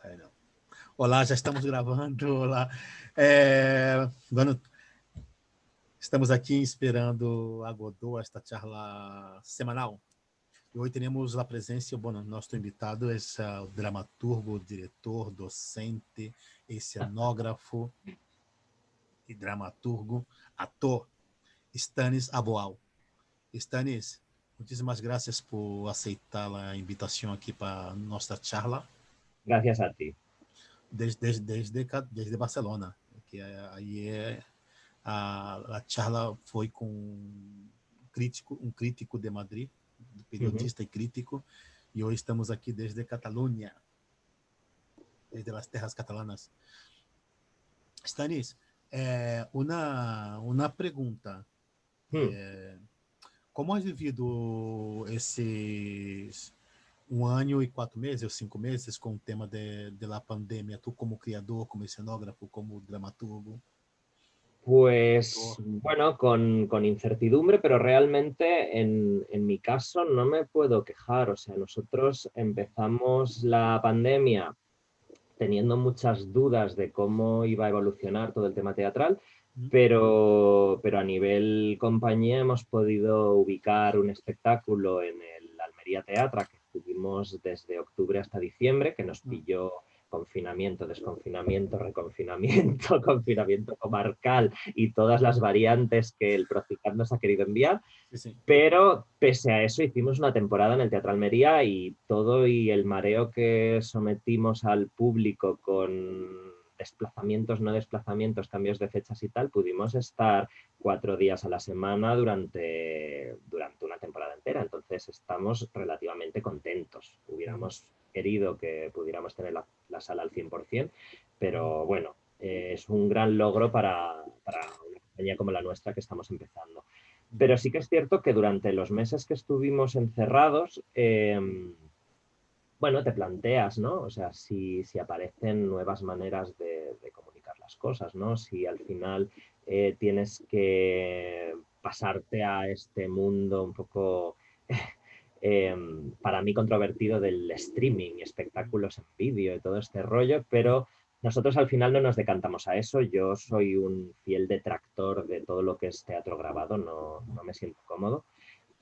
Bueno, olá, já estamos gravando. Olá. Bueno, estamos aqui esperando a Godot, esta charla semanal. E hoje teremos a presença, bueno, nosso invitado é o dramaturgo, diretor, docente, cenógrafo e dramaturgo, ator, Stanis Aboal. Stanis, muitíssimas graças por aceitar a invitação aqui para nossa charla. Gracias a ti. Desde Barcelona, que aí a charla foi com um crítico de Madrid, periodista e crítico, e hoje estamos aqui desde Catalunha, desde as terras catalanas. Stanis, uma pergunta. Como has vivido esses 1 ano e 4 meses, ou 5 meses, com o tema de la pandemia? Tu como criador, como escenógrafo, como dramaturgo. Pues bueno, con incertidumbre, pero realmente en mi caso no me puedo quejar. O sea, nosotros empezamos la pandemia teniendo muchas dudas de cómo iba a evolucionar todo el tema teatral, pero a nivel compañía hemos podido ubicar un espectáculo en el Almería Teatra que tuvimos desde octubre hasta diciembre, que nos pilló confinamiento, desconfinamiento, reconfinamiento, confinamiento comarcal y todas las variantes que el Procicat nos ha querido enviar. Sí. Pero pese a eso hicimos una temporada en el Teatro Almería y todo y el mareo que sometimos al público con desplazamientos, no desplazamientos, cambios de fechas y tal, pudimos estar 4 días a la semana durante una temporada entera. Entonces estamos relativamente contentos. Hubiéramos querido que pudiéramos tener la sala al 100%, pero bueno, es un gran logro para una compañía como la nuestra que estamos empezando. Pero sí que es cierto que durante los meses que estuvimos encerrados, bueno, te planteas, ¿no? O sea, si aparecen nuevas maneras de comunicar las cosas, ¿no? Si al final tienes que pasarte a este mundo un poco, para mí, controvertido del streaming, espectáculos en vídeo y todo este rollo, pero nosotros al final no nos decantamos a eso. Yo soy un fiel detractor de todo lo que es teatro grabado, no me siento cómodo.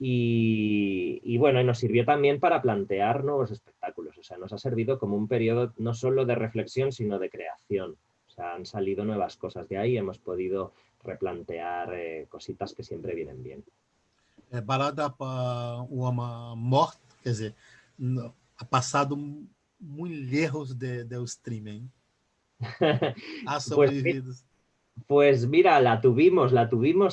Y bueno, y nos sirvió también para plantear nuevos espectáculos. O sea, nos ha servido como un periodo no solo de reflexión, sino de creación. O sea, han salido nuevas cosas de ahí, hemos podido replantear cositas que siempre vienen bien. Balada para uma morte, quer dizer, ha passado muito lejos do streaming. Ha Pues, sobrevivido. pues mira, la tuvimos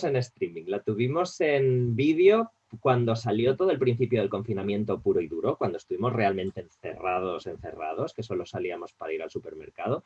en streaming, la tuvimos en vídeo cuando salió todo el principio del confinamiento puro y duro, cuando estuvimos realmente encerrados, que solo salíamos para ir al supermercado.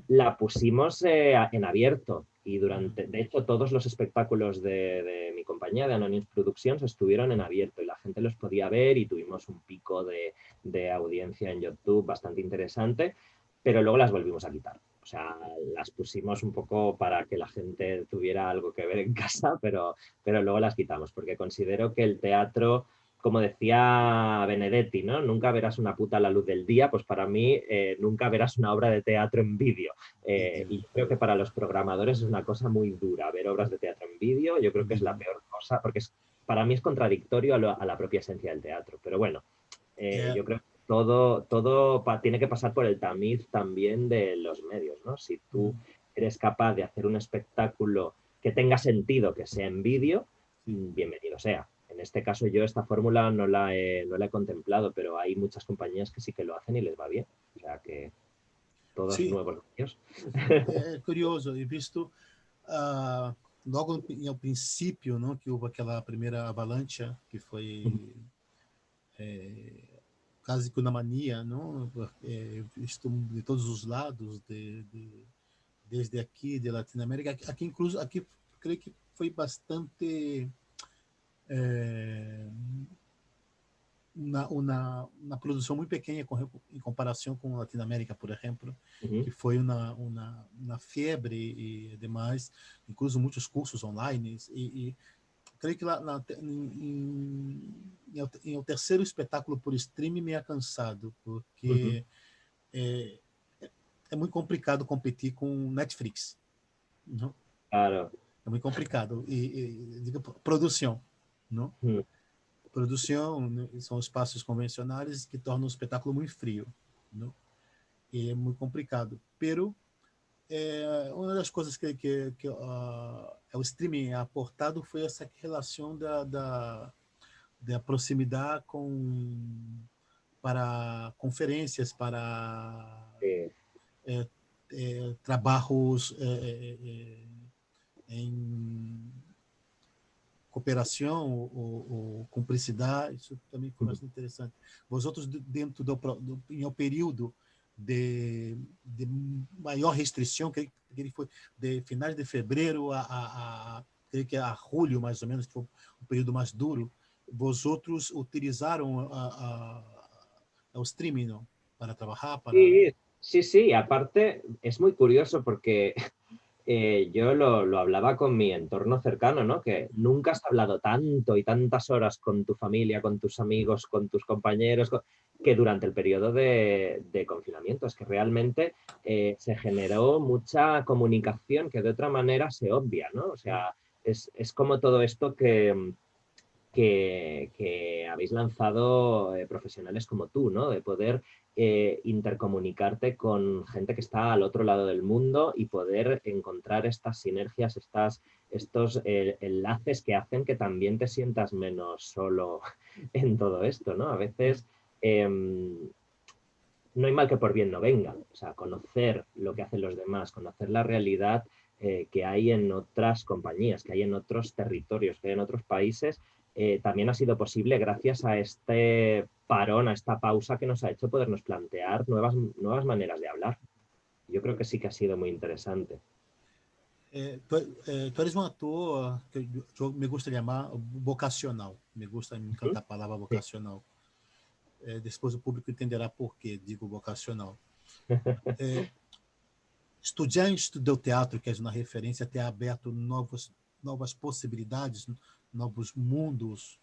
La pusimos en abierto y de hecho, todos los espectáculos de mi compañía, de Anonymous Productions, estuvieron en abierto y la gente los podía ver y tuvimos un pico de audiencia en YouTube bastante interesante, pero luego las volvimos a quitar. O sea, las pusimos un poco para que la gente tuviera algo que ver en casa, pero luego las quitamos, porque considero que el teatro, como decía Benedetti, ¿no? Nunca verás una puta a la luz del día, pues para mí nunca verás una obra de teatro en vídeo. Y yo creo que para los programadores es una cosa muy dura ver obras de teatro en vídeo. Yo creo que es la peor cosa, porque para mí es contradictorio a la propia esencia del teatro. Pero bueno, yo creo que todo tiene que pasar por el tamiz también de los medios, ¿no? Si tú eres capaz de hacer un espectáculo que tenga sentido, que sea en vídeo, bienvenido sea. En este caso yo esta fórmula no la he contemplado, pero hay muchas compañías que sí que lo hacen y les va bien. O sea que todos nuevos niños. É curioso, e visto logo ao princípio, não, que houve aquela primeira avalanche, que foi quase que uma mania, não? Visto de todos os lados, desde aqui, de Latinoamérica, aqui incluso, aqui creio que foi bastante uma produção muito pequena em comparação com a Latinoamérica, por exemplo, que foi uma febre e demais, incluso muitos cursos online, e creio que em o terceiro espetáculo por streaming me é cansado, porque é muito complicado competir com Netflix. Não? Claro. É muito complicado. Diga, produção. Não? Produção, né, são espaços convencionais que tornam o espetáculo muito frio. Não? E é muito complicado. Pero uma das coisas que o streaming aportado foi essa relação da proximidade para conferências, para Sí. trabalhos em cooperação ou cumplicidade. Isso também foi bastante interessante. Vosotros, dentro em um período de maior restrição, que ele foi de finais de fevereiro creio que a julho, mais ou menos, que foi um período mais duro, vosotros utilizaram o streaming, ¿no? Para trabajar, para... Sí, sí, sí. Aparte, es muy curioso porque yo lo hablaba con mi entorno cercano, ¿no? Que nunca has hablado tanto y tantas horas con tu familia, con tus amigos, con tus compañeros, que durante el periodo de confinamiento. Es que realmente se generó mucha comunicación que de otra manera se obvia, ¿no? O sea, es como todo esto que habéis lanzado profesionales como tú, ¿no? De poder intercomunicarte con gente que está al otro lado del mundo y poder encontrar estas sinergias, estos enlaces que hacen que también te sientas menos solo en todo esto, ¿no? A veces no hay mal que por bien no venga. O sea, conocer lo que hacen los demás, conocer la realidad que hay en otras compañías, que hay en otros territorios, que hay en otros países, también ha sido posible gracias a este parón, a esta pausa que nos ha hecho podernos plantear nuevas maneras de hablar. Yo creo que sí que ha sido muy interesante. Tu eres um ator que eu me gusta de chamar vocacional. Me encanta a palavra vocacional. Depois o público entenderá por que digo vocacional. Estudante do teatro, que é uma referência, ter aberto novas possibilidades, novos mundos.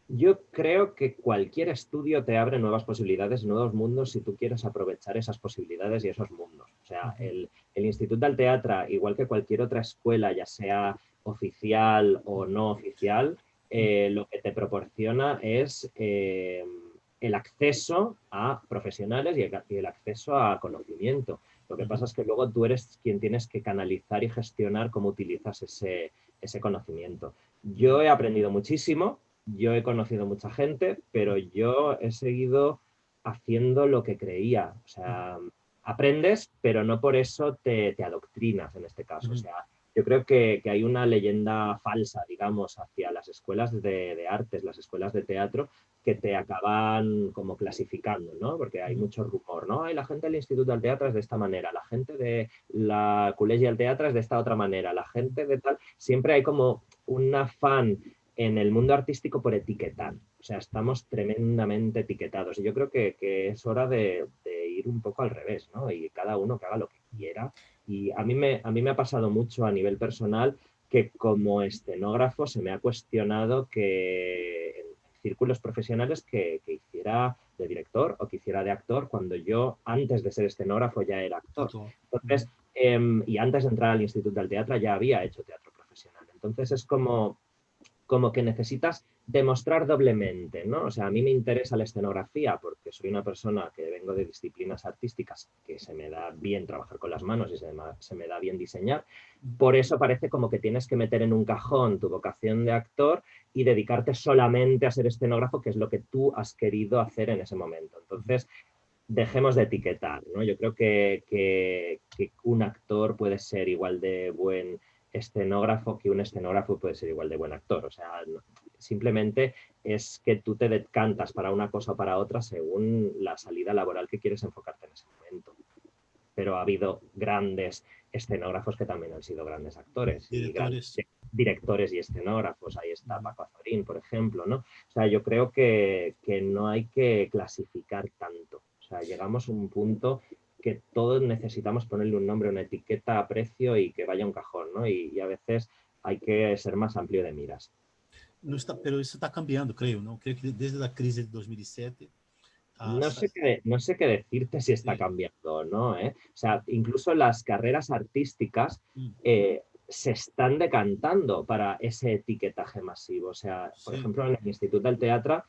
Yo creo que cualquier estudio te abre nuevas posibilidades, nuevos mundos, si tú quieres aprovechar esas posibilidades y esos mundos. O sea, el Institut del Teatre, igual que cualquier otra escuela, ya sea oficial o no oficial, lo que te proporciona es el acceso a profesionales y el acceso a conocimiento. Lo que pasa es que luego tú eres quien tienes que canalizar y gestionar cómo utilizas ese conocimiento. Yo he aprendido muchísimo. Yo he conocido mucha gente, pero yo he seguido haciendo lo que creía. O sea, aprendes, pero no por eso te adoctrinas en este caso. O sea, yo creo que hay una leyenda falsa, digamos, hacia las escuelas de artes, las escuelas de teatro, que te acaban como clasificando, ¿no? Porque hay mucho rumor, ¿no? Ay, la gente del Instituto del Teatro es de esta manera, la gente de la Col·legi del Teatre es de esta otra manera, la gente de tal... Siempre hay como un afán en el mundo artístico por etiquetar. O sea, estamos tremendamente etiquetados. Y yo creo que es hora de ir un poco al revés, ¿no? Y cada uno que haga lo que quiera. Y a mí me ha pasado mucho a nivel personal que como escenógrafo se me ha cuestionado que en círculos profesionales que hiciera de director o que hiciera de actor cuando yo, antes de ser escenógrafo, ya era actor. Entonces, y antes de entrar al Instituto del Teatre ya había hecho teatro profesional. Entonces es como que necesitas demostrar doblemente, ¿no? O sea, a mí me interesa la escenografía porque soy una persona que vengo de disciplinas artísticas, que se me da bien trabajar con las manos y se me da bien diseñar. Por eso parece como que tienes que meter en un cajón tu vocación de actor y dedicarte solamente a ser escenógrafo, que es lo que tú has querido hacer en ese momento. Entonces, dejemos de etiquetar, ¿no? Yo creo que un actor puede ser igual de buen escenógrafo que un escenógrafo puede ser igual de buen actor. O sea, simplemente es que tú te decantas para una cosa o para otra según la salida laboral que quieres enfocarte en ese momento. Pero ha habido grandes escenógrafos que también han sido grandes actores y grandes directores y escenógrafos. Ahí está Paco Azorín, por ejemplo, ¿no? O sea, yo creo que no hay que clasificar tanto. O sea, llegamos a un punto que todos necesitamos ponerle un nombre, una etiqueta a precio y que vaya a un cajón, ¿no? Y a veces hay que ser más amplio de miras. Pero isso está cambiando, creio, não? Creio que desde a crise de 2007 No sé qué decirte si está Sí. cambiando o no, ¿eh? O sea, incluso las carreras artísticas Mm, se están decantando para ese etiquetaje masivo. O sea, por sí. ejemplo, en el Instituto del Teatro,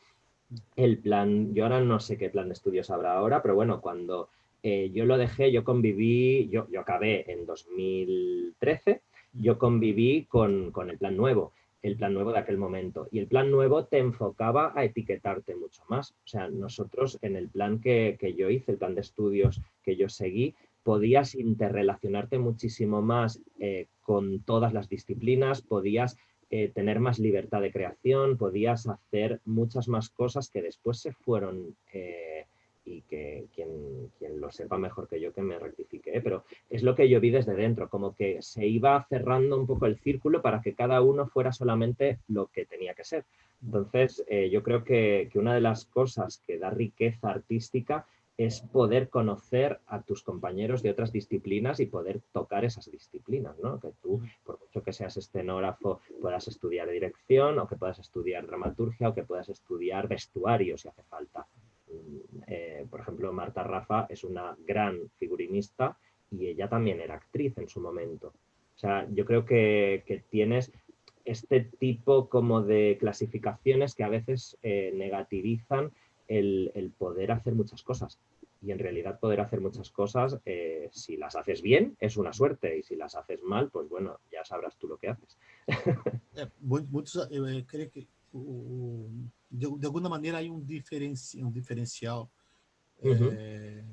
Mm, el plan, yo ahora no sé qué plan de estudios habrá ahora, pero bueno, cuando yo lo dejé, yo conviví, yo acabé en 2013, mm, yo conviví con el mm, plan nuevo de aquel momento. Y el plan nuevo te enfocaba a etiquetarte mucho más. O sea, mm, nosotros en el plan que yo hice, el plan de estudios que yo seguí, podías interrelacionarte muchísimo más con todas las disciplinas, podías tener más libertad de creación, podías hacer muchas más cosas que después se fueron y que quien lo sepa mejor que yo que me rectifique, pero es lo que yo vi desde dentro, como que se iba cerrando un poco el círculo para que cada uno fuera solamente lo que tenía que ser. mm. Entonces, yo creo que una de las cosas que da riqueza artística es poder conocer a tus compañeros de otras disciplinas y poder tocar esas disciplinas, ¿no? Que tú, Mm. por mucho que seas escenógrafo, puedas estudiar dirección o que puedas estudiar dramaturgia o que puedas estudiar vestuario si hace falta. Por ejemplo, Marta Rafa es una gran figurinista y ella también era actriz en su momento. O sea, yo creo que tienes este tipo como de clasificaciones que a veces negativizan el poder hacer muchas cosas. Y en realidad poder hacer muchas cosas, si las haces bien, es una suerte. Y si las haces mal, pues bueno, ya sabrás tú lo que haces. Muitos, eu creio que de alguma maneira há um diferencial Uh -huh,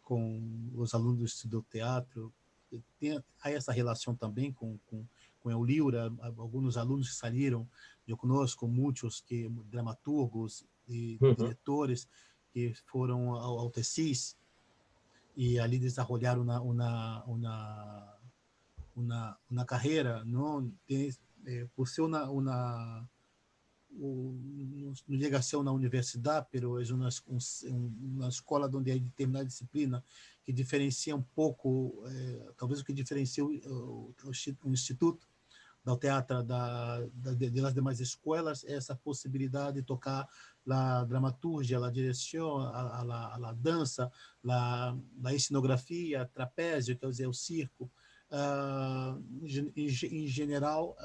com os alunos do Estudo Teatro. Há essa relação também com o Liura, alguns alunos que saíram de conosco, muitos que dramaturgos e uh -huh. diretores que foram ao TECIS e ali desenvolveram uma carreira, não tem, por ser não chega a ser uma universidade, mas uma escola onde há determinada disciplina que diferencia um pouco, talvez o que diferencia o instituto do teatro das demais escolas é essa possibilidade de tocar a dramaturgia, a direção, a dança, a escenografia, trapézio, quer dizer, o circo. Em geral,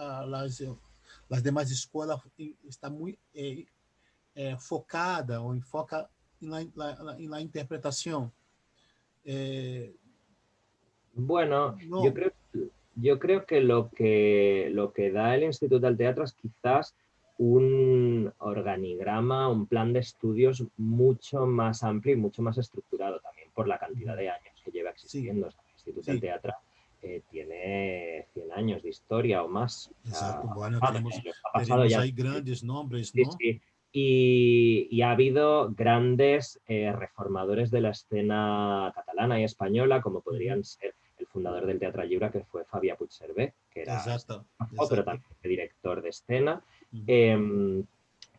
as demais escolas está muito focada ou enfoca na interpretação. Bueno, Não, yo creo que lo que da el Instituto del Teatro es quizás un organigrama, un plan de estudios mucho más amplio y mucho más estructurado también por la cantidad de años que lleva sim, existiendo. O sea, el Instituto del sim, Teatro tiene 100 años de historia o más. O sea, exato. ha Bueno, pasado, ha pasado teremos ya. aí grandes nomes, Sí, não? sí. Y ha habido grandes reformadores de la escena catalana y española, como podrían ser el fundador del Teatre Lliure, que fue Fabià Puigcerver, que era Exato, pero exato. también director de escena, eh,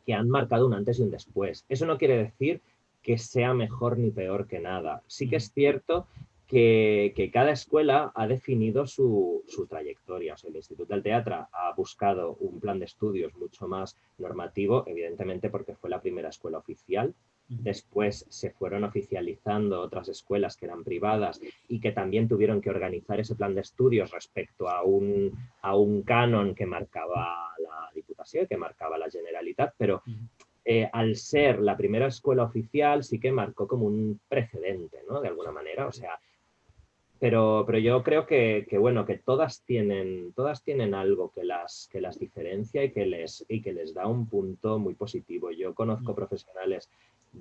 que han marcado un antes y un después. Eso no quiere decir que sea mejor ni peor que nada. Sí que es cierto que cada escuela ha definido su trayectoria. O sea, el Instituto del Teatro ha buscado un plan de estudios mucho más normativo, evidentemente porque fue la primera escuela oficial. Después se fueron oficializando otras escuelas que eran privadas y que también tuvieron que organizar ese plan de estudios respecto a un canon que marcaba la Diputación, que marcaba la Generalitat, pero al ser la primera escuela oficial sí que marcó como un precedente, ¿no? De alguna manera, o sea, pero yo creo bueno, que todas tienen algo que las diferencia y que les da un punto muy positivo. Yo conozco profesionales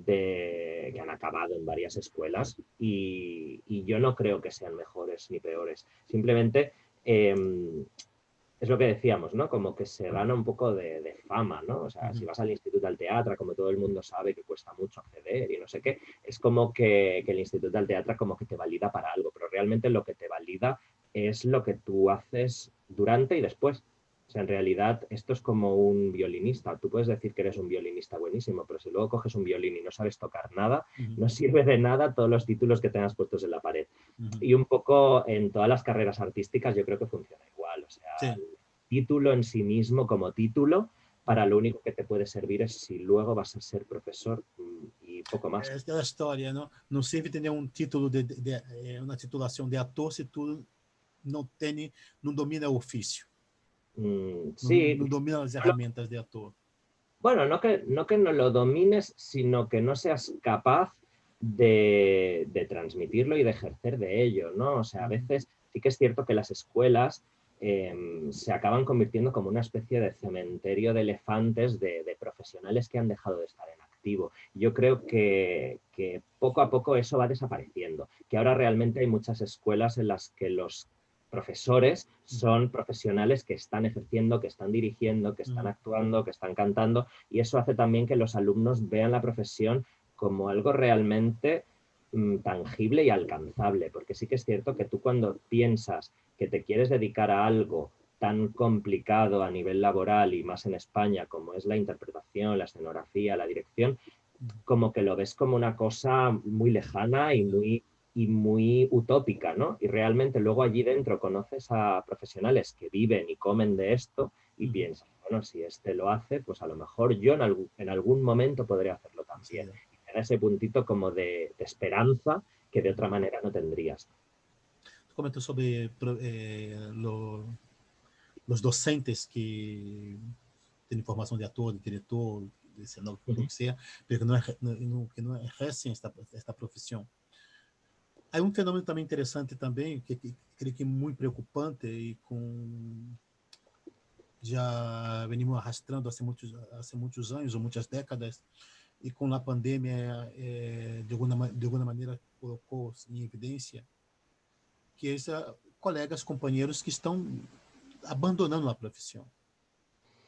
que han acabado en varias escuelas y yo no creo que sean mejores ni peores. Simplemente es lo que decíamos, ¿no? Como que se gana un poco de fama, ¿no? O sea, si vas al Instituto del Teatro, como todo el mundo sabe que cuesta mucho acceder y no sé qué, es como que el Instituto del Teatro como que te valida para algo, pero realmente lo que te valida es lo que tú haces durante y después. O sea, en realidad esto es como un violinista. Tú puedes decir que eres un violinista buenísimo, pero si luego coges un violín y no sabes tocar nada, no sirve de nada todos los títulos que tengas puestos en la pared. Y un poco en todas las carreras artísticas yo creo que funciona igual. O sea, Sim. el título en sí mismo como título, para lo único que te puede servir es si luego vas a ser profesor y y poco más. É aquela história, não serve ter um título uma titulação de ator se tu não domina o ofício, Sí, não domina as ferramentas de ator. bueno, no que no lo domines, sino que no seas capaz de transmitirlo y de ejercer de ello, ¿no? O sea, a veces sí que es cierto que las escuelas se acaban convirtiendo como una especie de cementerio de elefantes de profesionales que han dejado de estar en activo. Yo creo que poco a poco eso va desapareciendo, que ahora realmente hay muchas escuelas en las que los profesores son profesionales que están ejerciendo, que están dirigiendo, que están actuando, que están cantando, y eso hace también que los alumnos vean la profesión como algo realmente tangible y alcanzable, porque sí que es cierto que tú cuando piensas que te quieres dedicar a algo tan complicado a nivel laboral y más en España como es la interpretación, la escenografía, la dirección, como que lo ves como una cosa muy lejana y muy utópica, ¿no? Y realmente luego allí dentro conoces a profesionales que viven y comen de esto y piensas, bueno, si este lo hace, pues a lo mejor yo en algún momento podré hacerlo también. Y te da ese puntito como de esperanza que de otra manera no tendrías. Tu comentou sobre os docentes que têm formação de ator, de diretor, de cenógrafo, do que seja, que não exercem esta profissão. Há um fenômeno também interessante também, que creio que é muito preocupante e já venimos arrastando há muitos anos ou muitas décadas, e com a pandemia de alguma maneira colocou em evidência que esses colegas, companheiros que estão abandonando a profissão.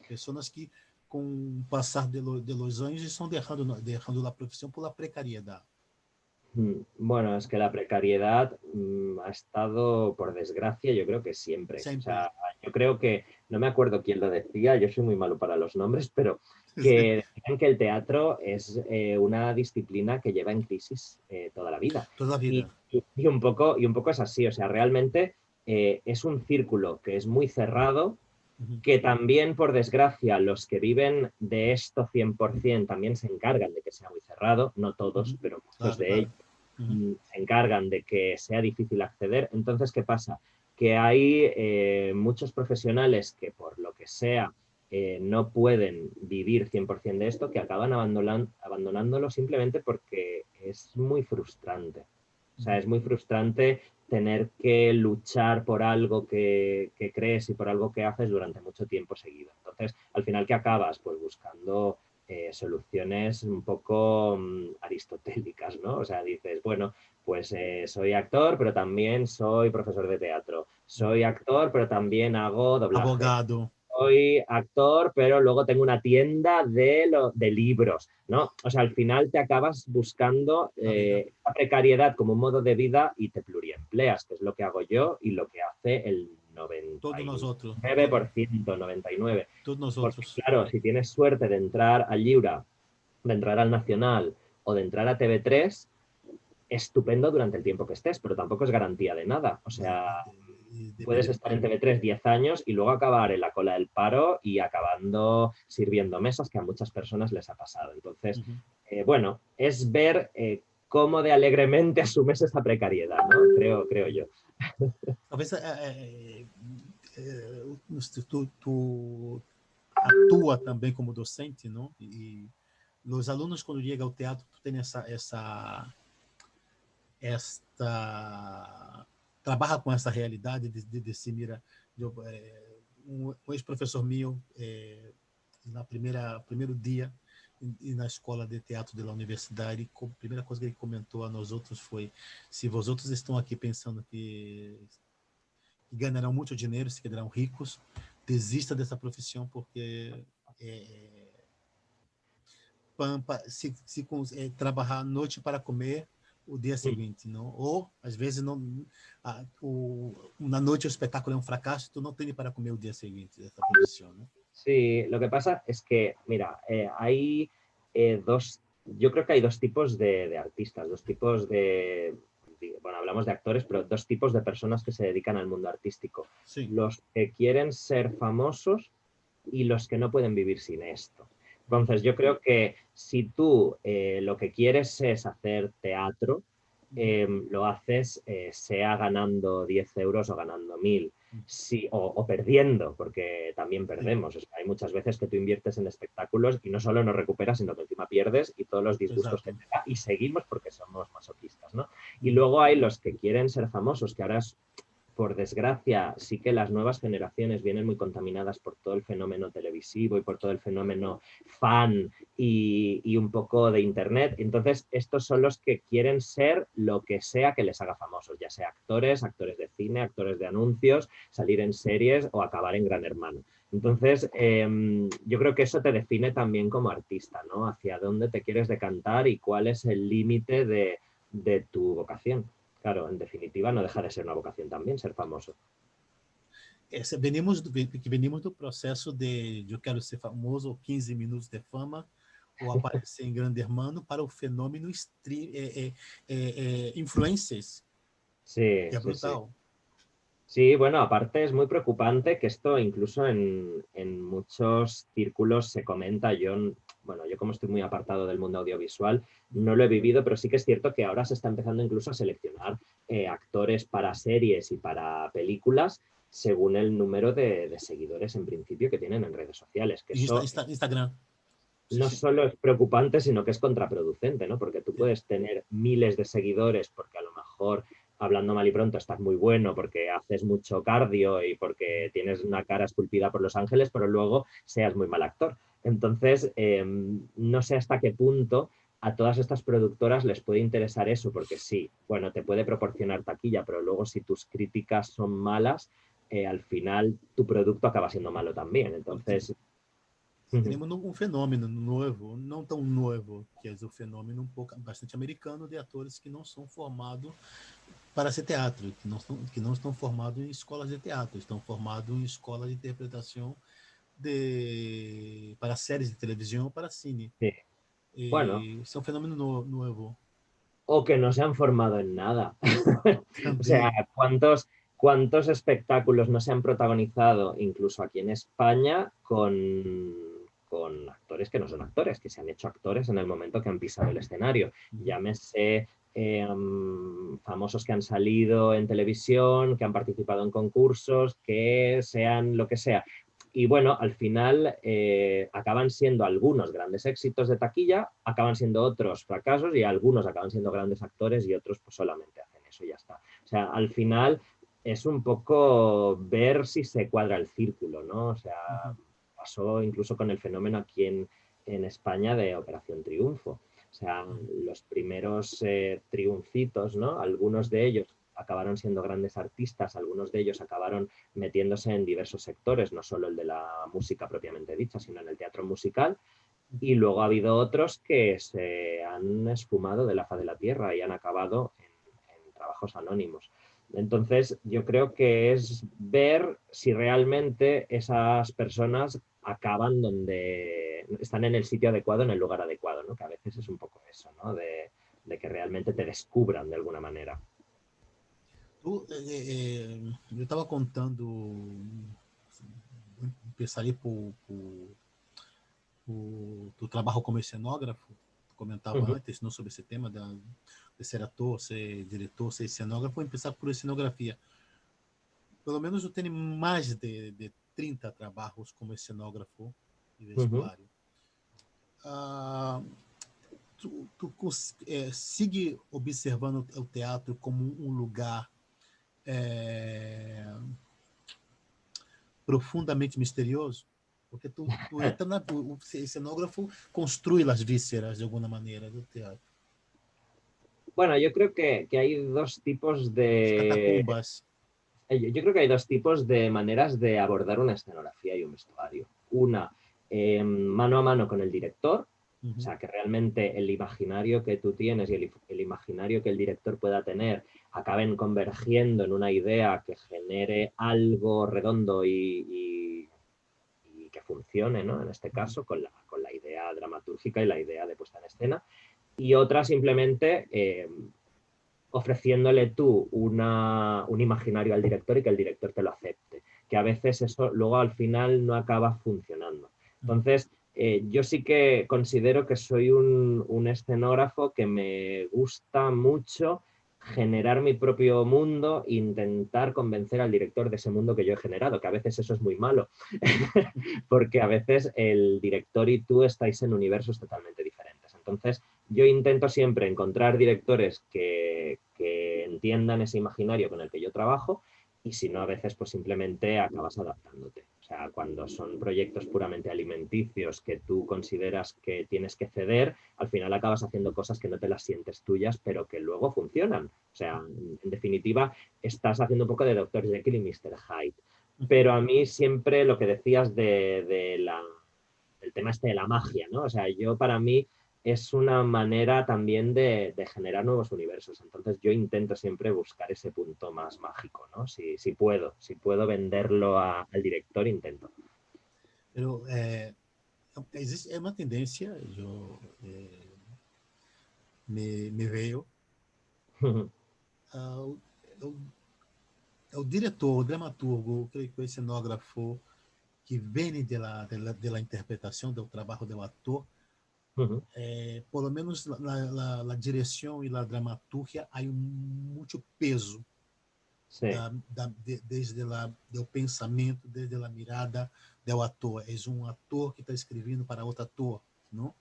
Pessoas que, com o passar de los anos, estão deixando a profissão por la precariedade. Bueno, es que la precariedad ha estado, por desgracia, yo creo que siempre. O sea, yo creo que, no me acuerdo quién lo decía, yo soy muy malo para los nombres, pero que decían que el teatro es una disciplina que lleva en crisis toda la vida. Toda la vida. Y un poco es así, o sea, realmente es un círculo que es muy cerrado, que también, por desgracia, los que viven de esto 100% también se encargan de que sea muy cerrado, no todos, pero muchos de ellos se encargan de que sea difícil acceder. Entonces, ¿qué pasa? Que hay muchos profesionales que por lo que sea no pueden vivir 100% de esto, que acaban abandonándolo simplemente porque es muy frustrante. O sea, es muy frustrante tener que luchar por algo que crees y por algo que haces durante mucho tiempo seguido. Entonces, al final, ¿qué acabas? Pues buscando soluciones un poco aristotélicas, ¿no? O sea, dices, bueno, pues soy actor, pero también soy profesor de teatro. Soy actor, pero también hago doblaje. Abogado. Soy actor, pero luego tengo una tienda de libros, ¿no? O sea, al final te acabas buscando la precariedad como un modo de vida y te pluriempleas, que es lo que hago yo y lo que hace el 99%, 99%. Todos nosotros. Porque, claro, si tienes suerte de entrar al Lliure, de entrar al Nacional o de entrar a TV3, estupendo durante el tiempo que estés, pero tampoco es garantía de nada. O sea, puedes estar en TV3 10 años y luego acabar en la cola del paro y acabando sirviendo mesas, que a muchas personas les ha pasado. Entonces, bueno, es ver cómo de alegremente asumes esa precariedad, ¿no? Creo yo. A veces tu atua também como docente, não? E os alunos, quando chegam ao teatro, tu tem trabalha com essa realidade de se mira. Um ex-professor meu, primeiro dia na escola de teatro da universidade, a primeira coisa que ele comentou a nós outros foi: se vós outros estão aqui pensando que ganharão muito dinheiro, se quedarão ricos, desista dessa profissão, porque trabalhar à noite para comer o dia seguinte, não? Ou às vezes não, na noite o espetáculo é um fracasso, tu não tem para comer o dia seguinte dessa profissão, né? Sí, lo que pasa es que, mira, hay yo creo que hay dos tipos de artistas, dos tipos bueno, hablamos de actores, pero dos tipos de personas que se dedican al mundo artístico. Sí. Los que quieren ser famosos y los que no pueden vivir sin esto. Entonces, yo creo que si tú lo que quieres es hacer teatro, lo haces sea ganando 10 euros o ganando 1000, sí, o perdiendo, porque también Sí, perdemos. O sea, hay muchas veces que tú inviertes en espectáculos y no solo no recuperas, sino que encima pierdes y todos los disgustos que exato. te da y seguimos porque somos masoquistas, ¿no? Y Uhum. luego hay los que quieren ser famosos, que ahora es por desgracia, sí que las nuevas generaciones vienen muy contaminadas por todo el fenómeno televisivo y por todo el fenómeno fan y un poco de internet. Entonces, estos son los que quieren ser lo que sea que les haga famosos, ya sea actores, actores de cine, actores de anuncios, salir en series o acabar en Gran Hermano. Entonces, yo creo que eso te define también como artista, ¿no? Hacia dónde te quieres decantar y cuál es el límite de tu vocación. Claro, en definitiva no deja de ser una vocación también, ser famoso. Venimos do processo de eu quero ser famoso, ou 15 minutos de fama, ou aparecer em Grande Hermano, para o fenômeno influencers, Sí, que é sí, sí. brutal. Sí, bueno, aparte es muy preocupante que esto incluso en muchos círculos se comenta. Bueno, yo como estoy muy apartado del mundo audiovisual, no lo he vivido, pero sí que es cierto que ahora se está empezando incluso a seleccionar actores para series y para películas según el número de seguidores en principio que tienen en redes sociales, que eso Instagram. Sim, no sim. solo es preocupante, sino que es contraproducente, ¿no? Porque tú puedes tener miles de seguidores porque a lo mejor, hablando mal y pronto, estás muy bueno porque haces mucho cardio y porque tienes una cara esculpida por los ángeles, pero luego seas muy mal actor. Entonces, no sé hasta qué punto a todas estas productoras les puede interesar eso, porque sí, bueno, te puede proporcionar taquilla, pero luego si tus críticas son malas, al final tu producto acaba siendo malo también. Entonces, Tenemos um fenômeno novo, não tão novo, que é o fenômeno um pouco bastante americano de atores que não são formados para ser teatro, que não estão formados em escolas de teatro, estão formados em escolas de interpretação para séries de televisão, para cine. sí. Bueno, Isso é um fenômeno novo o que no se han formado en nada. O sea, também. ¿cuántos espectáculos no se han protagonizado, incluso aquí en España, con actores que no son actores, que se han hecho actores en el momento que han pisado el escenario? Llámese famosos que han salido en televisión, que han participado en concursos, que sean lo que sea. Y bueno, al final acaban siendo algunos grandes éxitos de taquilla, acaban siendo otros fracasos y algunos acaban siendo grandes actores y otros pues solamente hacen eso y ya está. O sea, al final es un poco ver si se cuadra el círculo, ¿no? O sea, pasó incluso con el fenómeno aquí en España de Operación Triunfo. O sea, los primeros triunfitos, ¿no? Algunos de ellos acabaron siendo grandes artistas, algunos de ellos acabaron metiéndose en diversos sectores, no solo el de la música propiamente dicha, sino en el teatro musical. Y luego ha habido otros que se han esfumado de la faz de la tierra y han acabado en trabajos anónimos. Entonces, yo creo que es ver si realmente esas personas acaban donde están en el sitio adecuado, en el lugar adecuado, ¿no? Que a veces es un poco eso, ¿no? De que realmente te descubran de alguna manera. Eu estava contando, pensaria do trabalho como cenógrafo, comentava Uh -huh. antes, não sobre esse tema de ser ator, ser diretor, ser cenógrafo, vou começar por cenografia. Pelo menos eu tenho mais de 30 trabalhos como cenógrafo e Uh -huh. vestuário. Tu sigue observando o teatro como um lugar profundamente misterioso? Porque tu entra o cenógrafo construi as vísceras de alguma maneira do teatro. Bueno, yo creo que hay dos tipos As de... catacumbas. Yo creo que hay dos tipos de maneras de abordar una escenografía y un vestuario. Una, mano a mano con el director, o sea, que realmente el imaginario que tú tienes y el imaginario que el director pueda tener acaben convergiendo en una idea que genere algo redondo y que funcione, ¿no? En este caso, con la idea dramatúrgica y la idea de puesta en escena. Y otra simplemente ofreciéndole tú un imaginario al director y que el director te lo acepte, que a veces eso luego al final no acaba funcionando. Entonces, yo sí que considero que soy un escenógrafo que me gusta mucho generar mi propio mundo e intentar convencer al director de ese mundo que yo he generado, que a veces eso es muy malo, porque a veces el director y tú estáis en universos totalmente diferentes. Entonces, yo intento siempre encontrar directores que entiendan ese imaginario con el que yo trabajo, y si no, a veces pues simplemente acabas adaptándote. O sea, cuando son proyectos puramente alimenticios que tú consideras que tienes que ceder, al final acabas haciendo cosas que no te las sientes tuyas, pero que luego funcionan. O sea, en definitiva, estás haciendo un poco de Dr. Jekyll y Mr. Hyde. Pero a mí siempre lo que decías del tema este de la magia, ¿no? O sea, yo para mí es una manera también de generar nuevos universos. Entonces yo intento siempre buscar ese punto más mágico, ¿no? Si puedo venderlo al director, intento. Pero existe, é uma tendência, me veio, uh, o, o diretor, o dramaturgo, creio que o cenógrafo que vem de la interpretação do trabalho do ator, por lo menos la direção e la dramaturgia, há muito peso Sí. desde do pensamento, desde a mirada do ator. É um ator que está escrevendo para outro ator, não?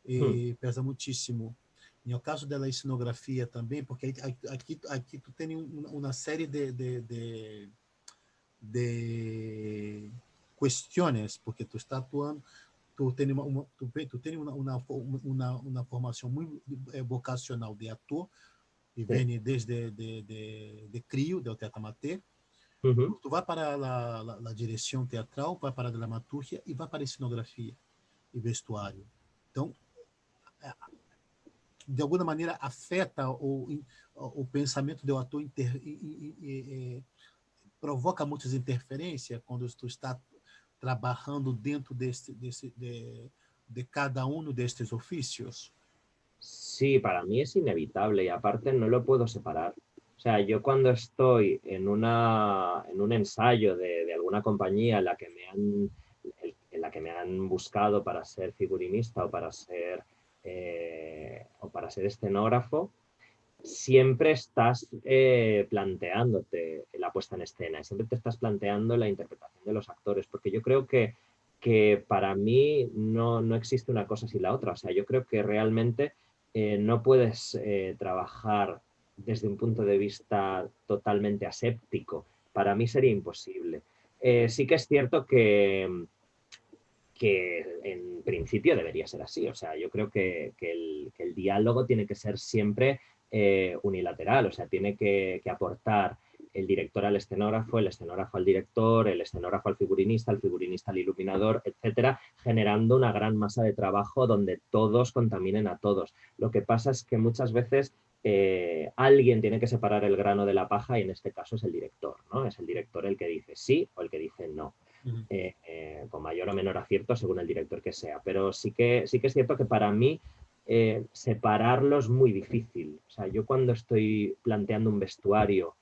E pesa muitíssimo. No caso da escenografia também, porque aqui tu tem uma série de questões, porque tu está atuando, tu tem uma formação muito vocacional de ator, e Sí. vem desde de crio, do teatro amateur. Tu vai para a direção teatral, vai para a dramaturgia e vai para a cenografia e vestuário. Então, de alguma maneira, afeta o pensamento do ator, provoca muitas interferências quando tu está trabalhando dentro de cada um destes ofícios. Sí, para mí es inevitable y aparte no lo puedo separar. O sea, yo cuando estoy en un ensayo de alguna compañía en la que me han buscado para ser figurinista o para ser escenógrafo, siempre estás planteándote la puesta en escena, siempre te estás planteando la interpretación de los actores, porque yo creo que para mí no existe una cosa sin la otra. O sea, yo creo que realmente no puedes trabajar desde un punto de vista totalmente aséptico. Para mí sería imposible. Sí que es cierto que en principio debería ser así. O sea, yo creo que el diálogo tiene que ser siempre unilateral. O sea, tiene que aportar el director al escenógrafo, el escenógrafo al director, el escenógrafo al figurinista, el figurinista al iluminador, etcétera, generando una gran masa de trabajo donde todos contaminen a todos. Lo que pasa es que muchas veces alguien tiene que separar el grano de la paja y en este caso es el director, ¿no? Es el director el que dice sí o el que dice no. Con mayor o menor acierto según el director que sea. Pero sí que es cierto que para mí separarlo es muy difícil. O sea, yo cuando estoy planteando un vestuario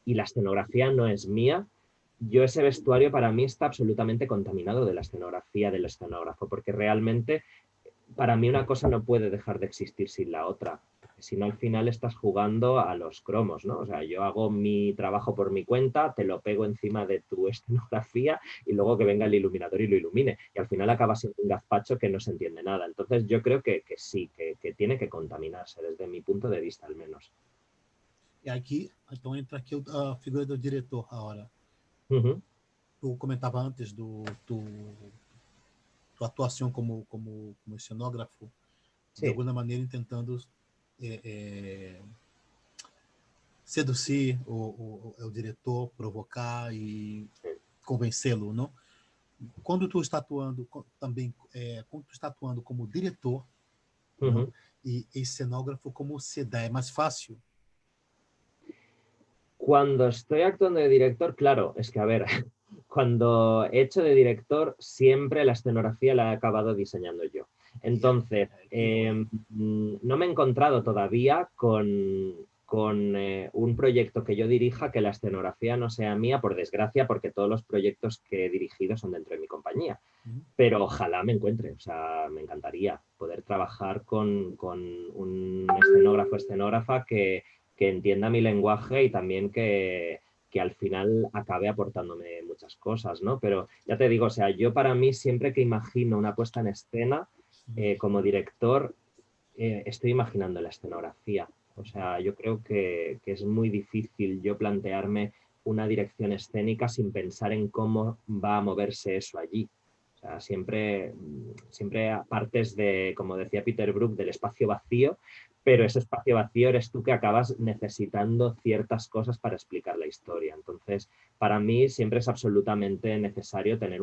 y la escenografía no es mía, yo ese vestuario para mí está absolutamente contaminado de la escenografía del escenógrafo, porque realmente para mí una cosa no puede dejar de existir sin la otra. Si no, al final estás jugando a los cromos, ¿no? O sea, yo hago mi trabajo por mi cuenta, te lo pego encima de tu escenografía y luego que venga el iluminador y lo ilumine. Y al final acaba siendo un gazpacho que no se entiende nada. Entonces yo creo que sí, que tiene que contaminarse, desde mi punto de vista al menos. E aqui, então entra aqui a figura do diretor agora. Tu comentava antes tua atuação como cenógrafo, de alguma maneira tentando seduzir o diretor, provocar e convencê-lo, não? Quando tu está atuando também, quando tu está atuando como diretor, não? E cenógrafo, como se dá? É mais fácil? Cuando estoy actuando de director, claro, es que a ver, cuando he hecho de director, siempre la escenografía la he acabado diseñando yo. Entonces, no me he encontrado todavía con con un proyecto que yo dirija, que la escenografía no sea mía, por desgracia, porque todos los proyectos que he dirigido son dentro de mi compañía. Pero ojalá me encuentre, o sea, me encantaría poder trabajar con un escenógrafo, escenógrafa que entienda mi lenguaje y también que al final acabe aportándome muchas cosas, ¿no? Pero ya te digo, o sea, yo para mí siempre que imagino una puesta en escena, como director, estoy imaginando la escenografía. O sea, yo creo que es muy difícil yo plantearme una dirección escénica sin pensar en cómo va a moverse eso allí. O sea, siempre partes de, como decía Peter Brook, del espacio vacío, pero ese espacio vacío eres tú que acabas necesitando ciertas cosas para explicar la historia. Entonces, para mí siempre es absolutamente necesario tener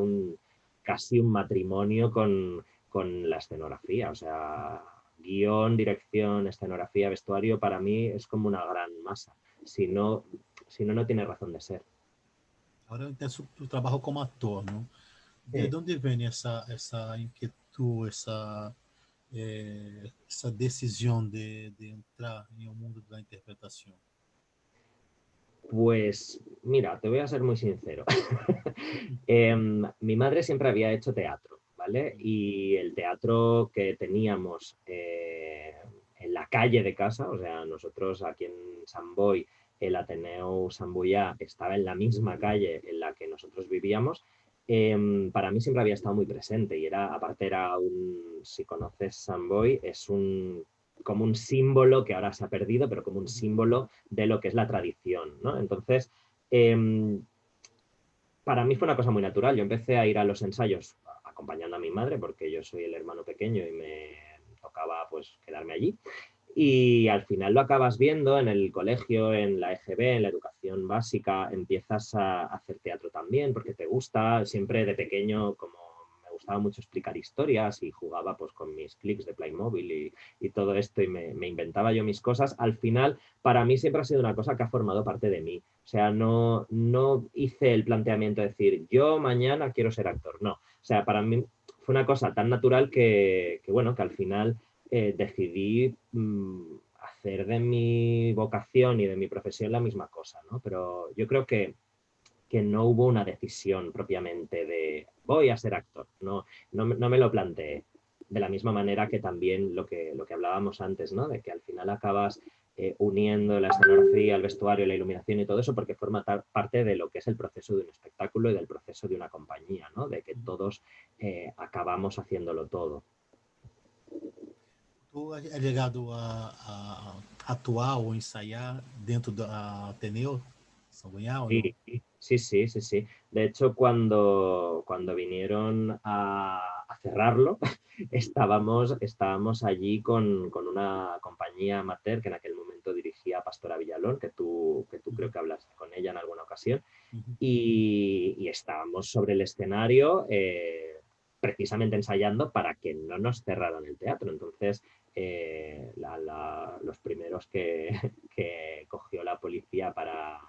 casi un matrimonio con la escenografía. O sea, guión, dirección, escenografía, vestuario, para mí es como una gran masa. Si no, no tiene razón de ser. Ahora entonces tu trabajo como actor, ¿no? ¿De Sí. dónde viene esa inquietud, esa decisión de entrar en el mundo de la interpretación? Pues mira, te voy a ser muy sincero. Mi madre siempre había hecho teatro, ¿vale? Y el teatro que teníamos en la calle de casa, o sea, nosotros aquí en San Boi, el Ateneo Sant Boià estaba en la misma calle en la que nosotros vivíamos, para mí siempre había estado muy presente y aparte era si conoces Sant Boi, como un símbolo que ahora se ha perdido, pero como un símbolo de lo que es la tradición, ¿no? Entonces, para mí fue una cosa muy natural. Yo empecé a ir a los ensayos acompañando a mi madre, porque yo soy el hermano pequeño y me tocaba pues quedarme allí. Y al final lo acabas viendo en el colegio, en la EGB, en la educación básica, empiezas a hacer teatro también porque te gusta. Siempre de pequeño, como me gustaba mucho explicar historias y jugaba pues con mis clics de Playmobil y todo esto y me inventaba yo mis cosas, al final para mí siempre ha sido una cosa que ha formado parte de mí. O sea, no hice el planteamiento de decir, yo mañana quiero ser actor. No, o sea, para mí fue una cosa tan natural bueno, que al final decidí hacer de mi vocación y de mi profesión la misma cosa, ¿no? Pero yo creo que no hubo una decisión propiamente de voy a ser actor, no me lo planteé. De la misma manera que también lo que hablábamos antes, ¿no? De que al final acabas uniendo la escenografía, el vestuario, la iluminación y todo eso porque forma parte de lo que es el proceso de un espectáculo y del proceso de una compañía, ¿no? De que todos acabamos haciéndolo todo. Tu é ligado a atuar ou ensaiar dentro da Ateneu, São Gonçalo ou não? Sí, sí, sí, sí, sí. De hecho, cuando vinieron a cerrarlo, estábamos allí con una compañía amateur que en aquel momento dirigía Pastora Villalón, que tú creo Uhum, que hablaste con ella en alguna ocasión, uhum. y estábamos sobre el escenario precisamente ensayando para que no nos cerraran el teatro. Entonces, los primeros que cogió la policía para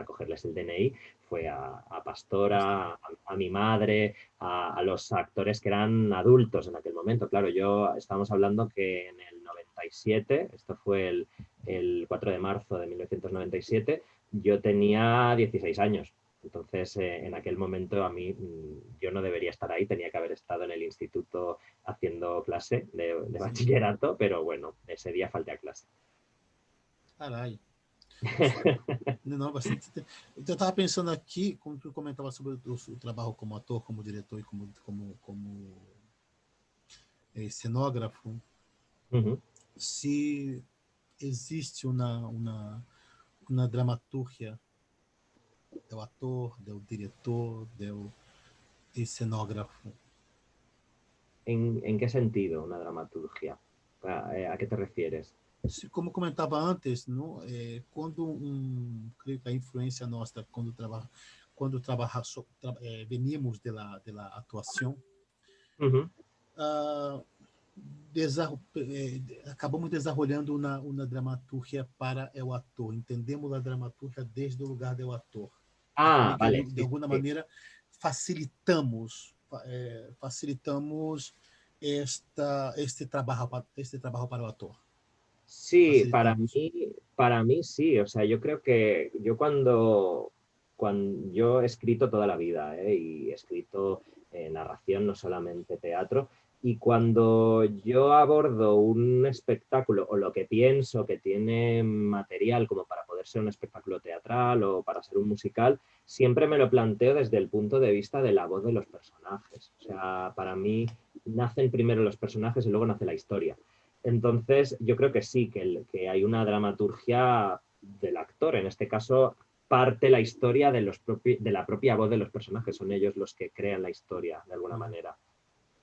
cogerles el DNI fue a Pastora, a mi madre, a los actores que eran adultos en aquel momento. Claro, estábamos hablando que en el 97, esto fue el 4 de marzo de 1997, yo tenía 16 años. Entonces, en aquel momento a mí, yo no debería estar ahí, tenía que haber estado en el instituto haciendo clase de Sim. bachillerato, pero bueno, ese día falté a clase. Caralho. Não, bastante. Então, eu estava pensando aqui, como tu comentava sobre o trabalho como ator, como diretor e como cenógrafo, Uh -huh. se existe uma dramaturgia do ator, do diretor, do cenógrafo. ¿En qué sentido una dramaturgia? ¿A qué te refieres? Como comentava antes, não, quando creio que a influência nossa quando trabalha, venimos da atuação, Uh -huh. uh, acabamos desarrollando uma dramaturgia para o ator. Entendemos a dramaturgia desde o lugar do ator. Ah, vale, De sí, alguma sí. maneira, facilitamos este trabalho para o ator. Sí, hace años. para mí sí. O sea, yo creo que yo cuando yo he escrito toda la vida, ¿eh? Y he escrito narración, no solamente teatro. Y cuando yo abordo un espectáculo o lo que pienso que tiene material como para poder ser un espectáculo teatral o para ser un musical, siempre me lo planteo desde el punto de vista de la voz de los personajes. O sea, para mí nacen primero los personajes y luego nace la historia. Entonces, yo creo que sí, que hay una dramaturgia del actor. En este caso, parte la historia de la propia voz de los personajes. Son ellos los que crean la historia, de alguna manera.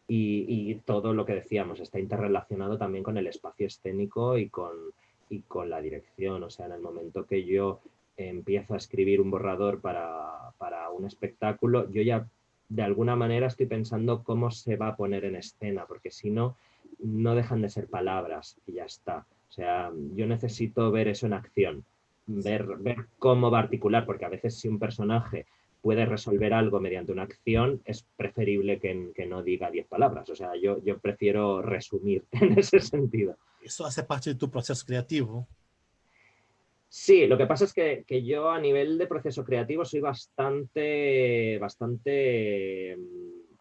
Y todo lo que decíamos está interrelacionado también con el espacio escénico y con la dirección. O sea, en el momento que yo empiezo a escribir un borrador para un espectáculo, yo ya de alguna manera estoy pensando cómo se va a poner en escena, porque si no, no dejan de ser palabras y ya está. O sea, yo necesito ver eso en acción, ver cómo va a articular, porque a veces si un personaje puede resolver algo mediante una acción, es preferible que no diga 10 palabras. O sea, yo prefiero resumir en ese sentido. Isso hace parte de tu processo criativo? Sí, lo que pasa es que yo a nivel de proceso creativo soy bastante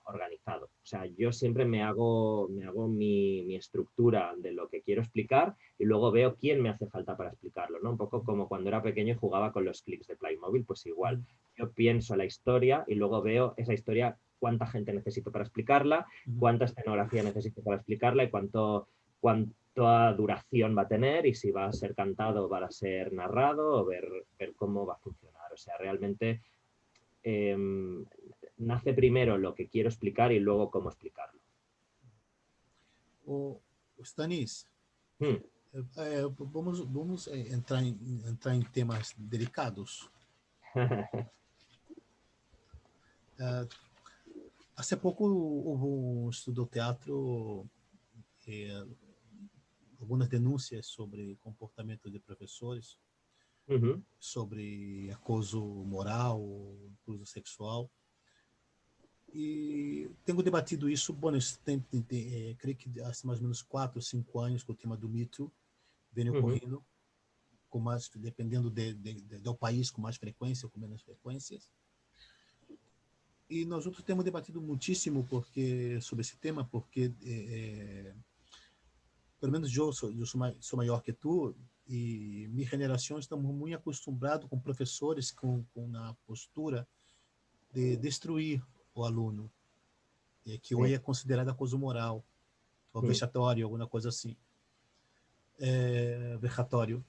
organizado. O sea, yo siempre me hago mi estructura de lo que quiero explicar y luego veo quién me hace falta para explicarlo, ¿no? Un poco como cuando era pequeño y jugaba con los clics de Playmobil, pues igual. Yo pienso la historia y luego veo esa historia, cuánta gente necesito para explicarla, cuánta escenografía necesito para explicarla y cuánta duración va a tener y si va a ser cantado o va a ser narrado o ver cómo va a funcionar. O sea, realmente eh, nace primero lo que quiero explicar y luego cómo explicarlo. O Stanis, Hmm. vamos entrar em temas delicados. Há pouco houve estudou teatro, eh, algumas denúncias sobre comportamento de professores, Uh -huh. sobre acoso moral, acoso sexual. E tenho debatido isso, bom, isso creio que há mais ou menos 4 ou 5 anos que o tema do Me Too vem Uh -huh. ocorrendo, com mais, dependendo do país, com mais frequência ou com menos frequências. E nós outros temos debatido muitíssimo sobre esse tema, porque pelo menos sou maior que tu, e minha geração estamos muito acostumados com professores com a postura de destruir o aluno, que Sí. hoje é considerada coisa moral, ou Uh vexatório, alguma coisa assim. Vexatório.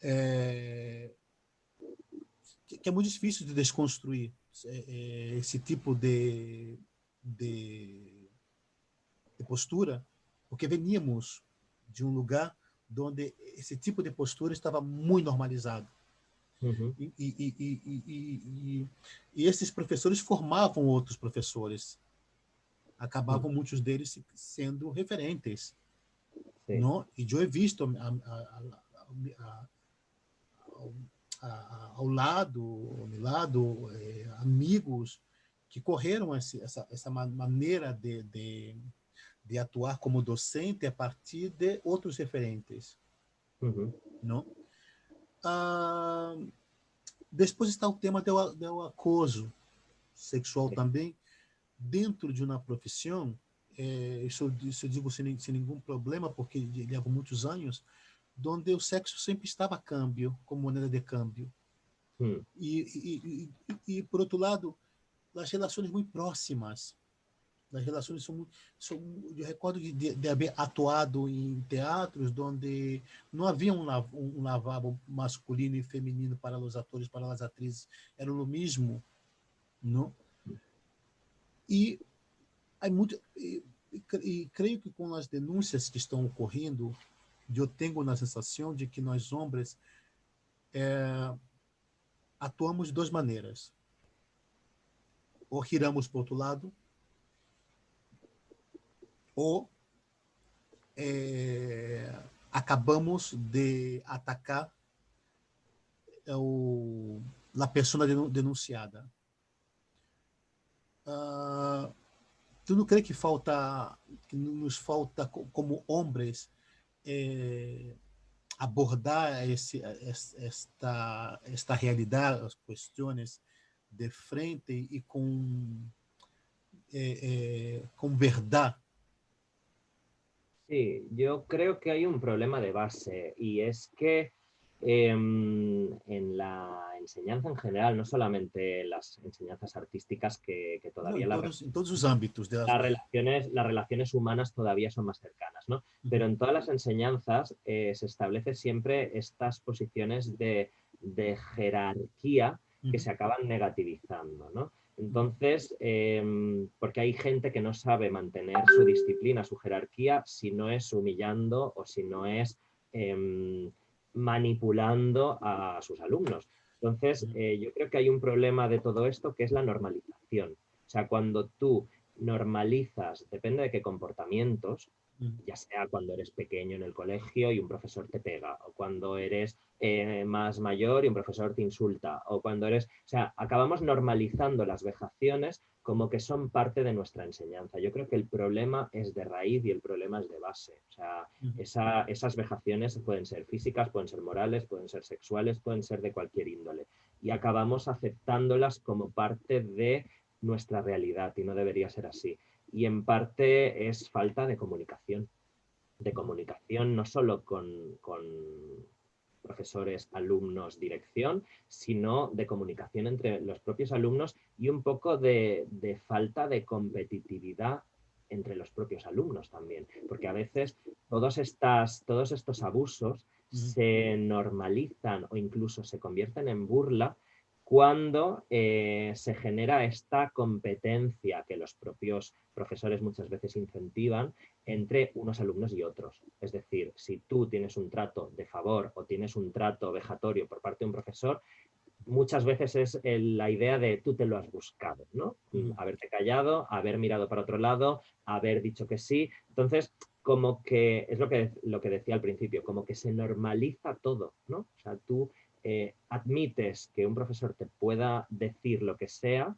É, que é muito difícil de desconstruir esse tipo de, de postura, porque veníamos de um lugar onde esse tipo de postura estava muito normalizado. -huh. E esses professores formavam outros professores. Acabavam muitos deles sendo referentes. Sí. Não? E eu he visto ao lado, amigos que correram essa maneira de atuar como docente a partir de outros referentes. Uh -huh. Não? Ah, depois está o tema do acoso sexual Sí. também, dentro de uma profissão, isso eu digo sem nenhum problema, porque levo muitos anos, onde o sexo sempre estava a câmbio, como moneda de câmbio. Uh E por outro lado, as relações muito próximas. As relações são eu recordo de haver atuado em teatros onde não havia um lavabo masculino e feminino para os atores, para as atrizes, era o mesmo, não? E há muito e creio que com as denúncias que estão ocorrendo, eu tenho a sensação de que nós homens atuamos de duas maneiras. Ou giramos para o outro lado, ou acabamos de atacar a pessoa denunciada. Tu não crê que nos falta como homens abordar esta realidad, las cuestiones de frente y con verdad. Sí, yo creo que hay un problema de base y es que en la enseñanza en general, no solamente en las enseñanzas artísticas, que No, todavía en todos los ámbitos de las... las relaciones humanas todavía son más cercanas, ¿no? Pero en todas las enseñanzas se establece siempre estas posiciones de jerarquía que se acaban negativizando, ¿no? Entonces, porque hay gente que no sabe mantener su disciplina, su jerarquía, si no es humillando o si no es manipulando a sus alumnos. Entonces, yo creo que hay un problema de todo esto que es la normalización. O sea, cuando tú normalizas, depende de qué comportamientos, ya sea cuando eres pequeño en el colegio y un profesor te pega, o cuando eres más mayor y un profesor te insulta, o cuando eres, o sea, acabamos normalizando las vejaciones como que son parte de nuestra enseñanza. Yo creo que el problema es de raíz y el problema es de base. O sea, esas vejaciones pueden ser físicas, pueden ser morales, pueden ser sexuales, pueden ser de cualquier índole. Y acabamos aceptándolas como parte de nuestra realidad y no debería ser así. Y en parte es falta de comunicación no solo con profesores, alumnos, dirección, sino de comunicación entre los propios alumnos y un poco de falta de competitividad entre los propios alumnos también, porque a veces todos estos abusos se normalizan o incluso se convierten en burla cuando se genera esta competencia que los propios profesores muchas veces incentivan entre unos alumnos y otros. Es decir, si tú tienes un trato de favor o tienes un trato vejatorio por parte de un profesor, muchas veces es la idea de tú te lo has buscado, ¿no? Haberte callado, haber mirado para otro lado, haber dicho que sí. Entonces, como que es lo que decía al principio, como que se normaliza todo, ¿no? O sea, tú admites que un profesor te pueda decir lo que sea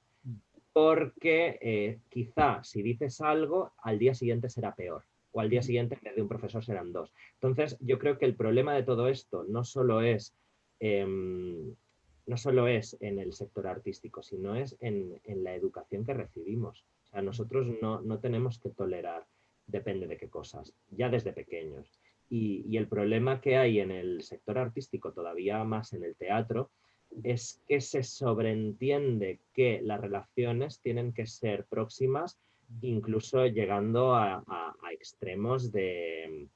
porque quizá si dices algo, al día siguiente será peor. O al día siguiente, en vez de un profesor, serán dos. Entonces, yo creo que el problema de todo esto no solo es en el sector artístico, sino es en la educación que recibimos. O sea, nosotros no tenemos que tolerar, depende de qué cosas, ya desde pequeños. Y el problema que hay en el sector artístico, todavía más en el teatro, es que se sobreentiende que las relaciones tienen que ser próximas, incluso llegando a extremos de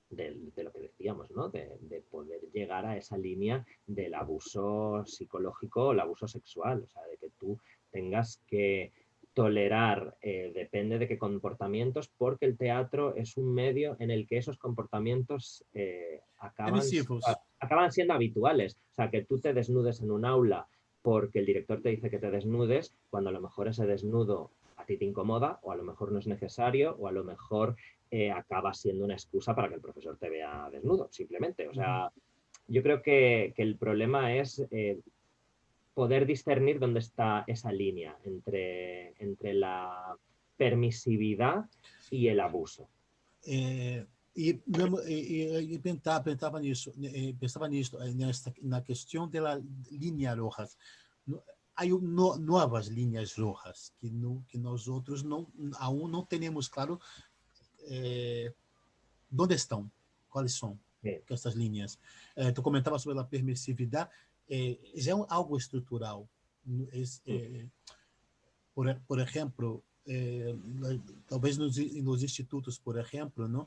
lo que decíamos, ¿no? De poder llegar a esa línea del abuso psicológico o el abuso sexual, o sea, de que tú tengas que tolerar, depende de qué comportamientos, porque el teatro es un medio en el que esos comportamientos Permisivos. acaban siendo habituales. O sea, que tú te desnudes en un aula porque el director te dice que te desnudes, cuando a lo mejor ese desnudo a ti te incomoda, o a lo mejor no es necesario, o a lo mejor acaba siendo una excusa para que el profesor te vea desnudo, simplemente. O sea, yo creo que el problema es poder discernir dónde está esa línea entre la permisividad y el abuso. Pensava nisso, na questão da linha rojas. Há novas linhas rojas que nós outros aún não temos claro onde estão, quais são essas linhas. Tu comentava sobre a permissividade, já é algo estrutural. Por exemplo, talvez nos institutos, por exemplo, não?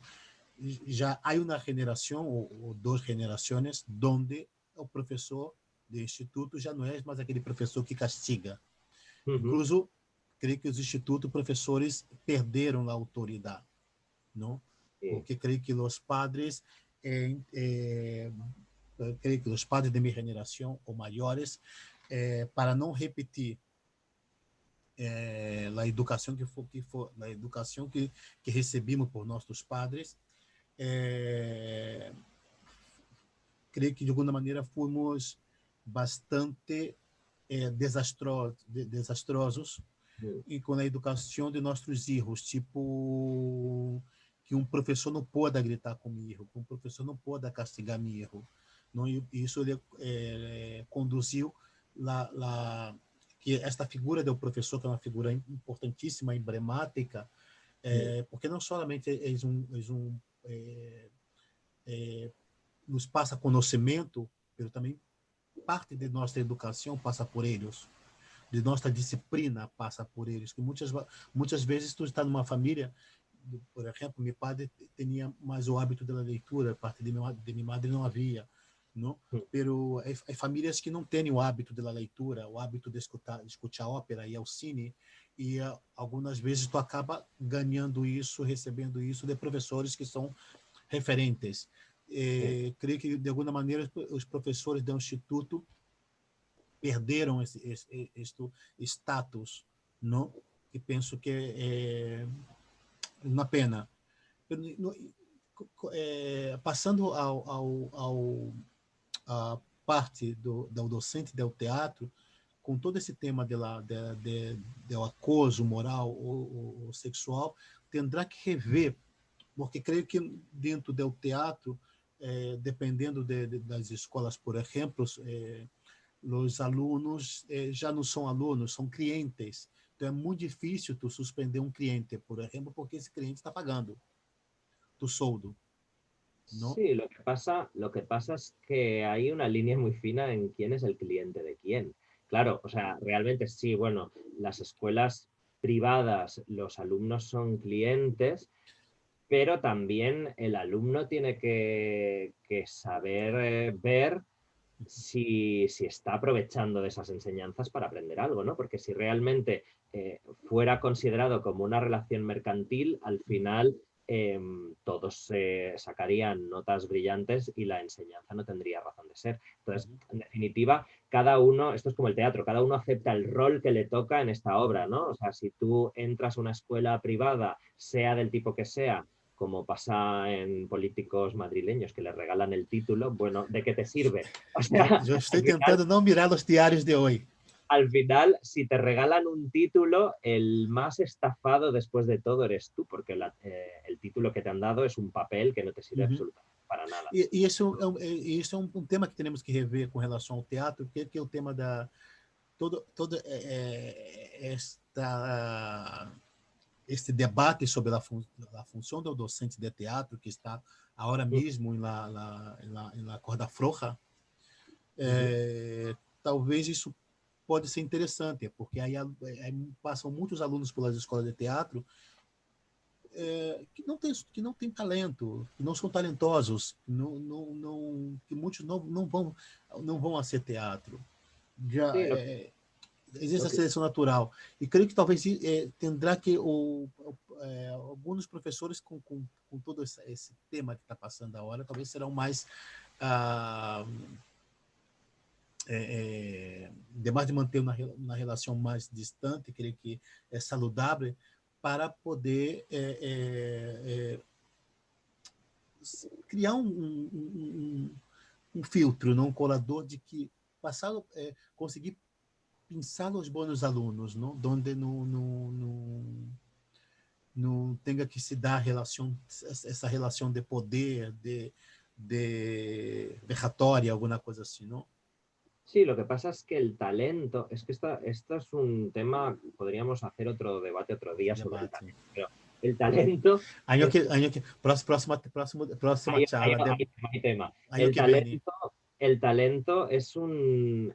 Já há uma geração ou duas gerações onde o professor do instituto já não é mais aquele professor que castiga. Incluso, creio que os institutos, professores perderam a autoridade, não? Porque creio que os padres, creio que os padres de minha geração ou maiores, para não repetir a educação a educação que recebemos por nossos padres, creio que de alguma maneira fomos bastante desastrosos e com a educação de nossos filhos, tipo que um professor não pode gritar com meu erro, que um professor não pode castigar meu erro. Não, e isso ele, conduziu que esta figura do professor, que é uma figura importantíssima, emblemática, porque não somente nos passa conhecimento, mas também parte de nossa educação passa por eles, de nossa disciplina passa por eles, que muitas vezes tu está numa família, por exemplo, meu pai tinha mais o hábito da leitura, parte de minha madre não havia, não? Pero há famílias que não têm o hábito da leitura, o hábito de escutar ópera e ao cine, e algumas vezes tu acaba ganhando isso, recebendo isso de professores que são referentes. Creio que de alguma maneira os professores do instituto perderam este status, não? E penso que é uma pena. Passando a parte do docente do teatro, com todo esse tema do acoso moral ou sexual, terá que rever, porque creio que dentro do teatro, dependendo das escolas, por exemplo, os alunos já não são alunos, são clientes. Então é muito difícil tu suspender um cliente, por exemplo, porque esse cliente está pagando tu soldo, ¿no? Sí, lo que pasa es que hay una línea muy fina en quién es el cliente de quién. Claro, o sea, realmente sí, bueno, las escuelas privadas, los alumnos son clientes, pero también el alumno tiene que saber ver si está aprovechando de esas enseñanzas para aprender algo, ¿no? Porque si realmente fuera considerado como una relación mercantil, al final todos sacarían notas brillantes y la enseñanza no tendría razón de ser. Entonces, en definitiva, cada uno, esto es como el teatro, cada uno acepta el rol que le toca en esta obra, ¿no? O sea, si tú entras a una escuela privada, sea del tipo que sea, como pasa en políticos madrileños que les regalan el título, bueno, ¿de qué te sirve? O sea, yo estoy tentando no mirar los diarios de hoy. Al final, si te regalan un título, el más estafado después de todo eres tú, porque el título que te han dado es un papel que no te sirve absolutamente para nada. E isso é um tema que temos que rever com relação ao teatro, que é o tema da todo este debate sobre a função do docente de teatro, que está agora mesmo na corda floja. Talvez isso pode ser interessante, porque aí passam muitos alunos pelas escolas de teatro que não tem talento, que não são talentosos, que muitos não vão a ser teatro. Já Sí, existe a seleção natural. E creio que talvez terá que alguns professores com todo esse tema que está passando agora, talvez serão mais demais de manter uma relação mais distante, creio que é saudável, para poder criar um filtro, não? Um colador de que conseguir pensar os bons alunos, não? Onde não tenha que se dar essa relação de poder, de vejatória, alguma coisa assim, não? Sí, lo que pasa es que el talento, es que esto es un tema, podríamos hacer otro debate otro día sobre el talento, pero el talento... Próxima charla. Hay tema. El talento es un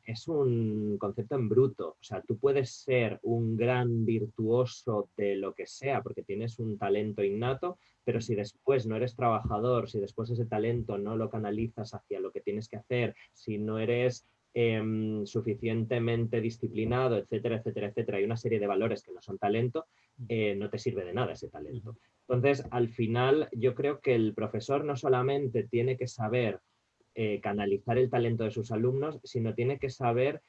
concepto en bruto. O sea, tú puedes ser un gran virtuoso de lo que sea porque tienes un talento innato, pero si después no eres trabajador, si después ese talento no lo canalizas hacia lo que tienes que hacer, si no eres suficientemente disciplinado, etcétera, etcétera, etcétera, hay una serie de valores que no son talento, no te sirve de nada ese talento. Entonces, al final, yo creo que el profesor no solamente tiene que saber canalizar el talento de sus alumnos, sino tiene que saber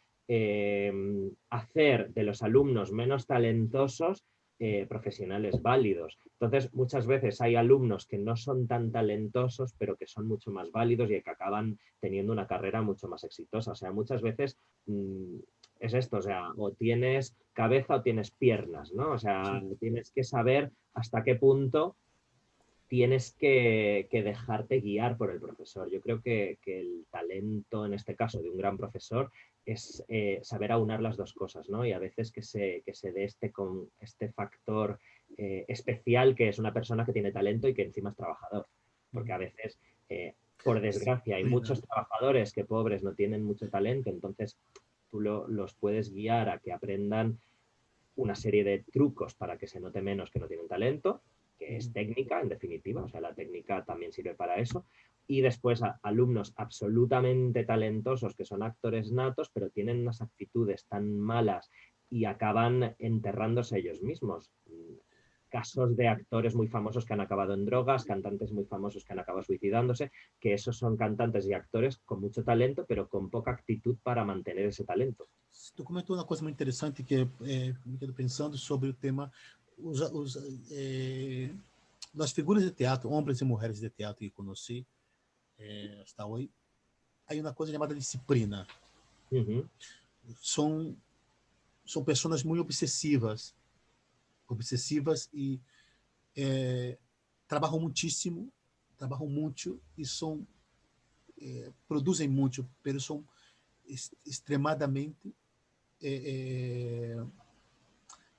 hacer de los alumnos menos talentosos profesionales válidos. Entonces, muchas veces hay alumnos que no son tan talentosos, pero que son mucho más válidos y que acaban teniendo una carrera mucho más exitosa. O sea, muchas veces es esto, o sea, o tienes cabeza o tienes piernas, ¿no? O sea, tienes que saber hasta qué punto tienes que dejarte guiar por el profesor. Yo creo que el talento, en este caso, de un gran profesor es saber aunar las dos cosas, ¿no? Y a veces que se dé este factor especial, que es una persona que tiene talento y que encima es trabajador. Porque a veces, por desgracia, hay muchos trabajadores que pobres no tienen mucho talento, entonces tú los puedes guiar a que aprendan una serie de trucos para que se note menos que no tienen talento, que es técnica, en definitiva, o sea, la técnica también sirve para eso, y después alumnos absolutamente talentosos que son actores natos, pero tienen unas actitudes tan malas y acaban enterrándose ellos mismos. Casos de actores muy famosos que han acabado en drogas, cantantes muy famosos que han acabado suicidándose, que esos son cantantes y actores con mucho talento, pero con poca actitud para mantener ese talento. Tu comentou uma coisa muito interessante que me quedo pensando sobre o tema das figuras de teatro, homens e mulheres de teatro que conheci hasta hoje, há uma coisa chamada disciplina. São pessoas muito obsessivas e trabalham muitíssimo, trabalham muito e produzem muito, mas são extremadamente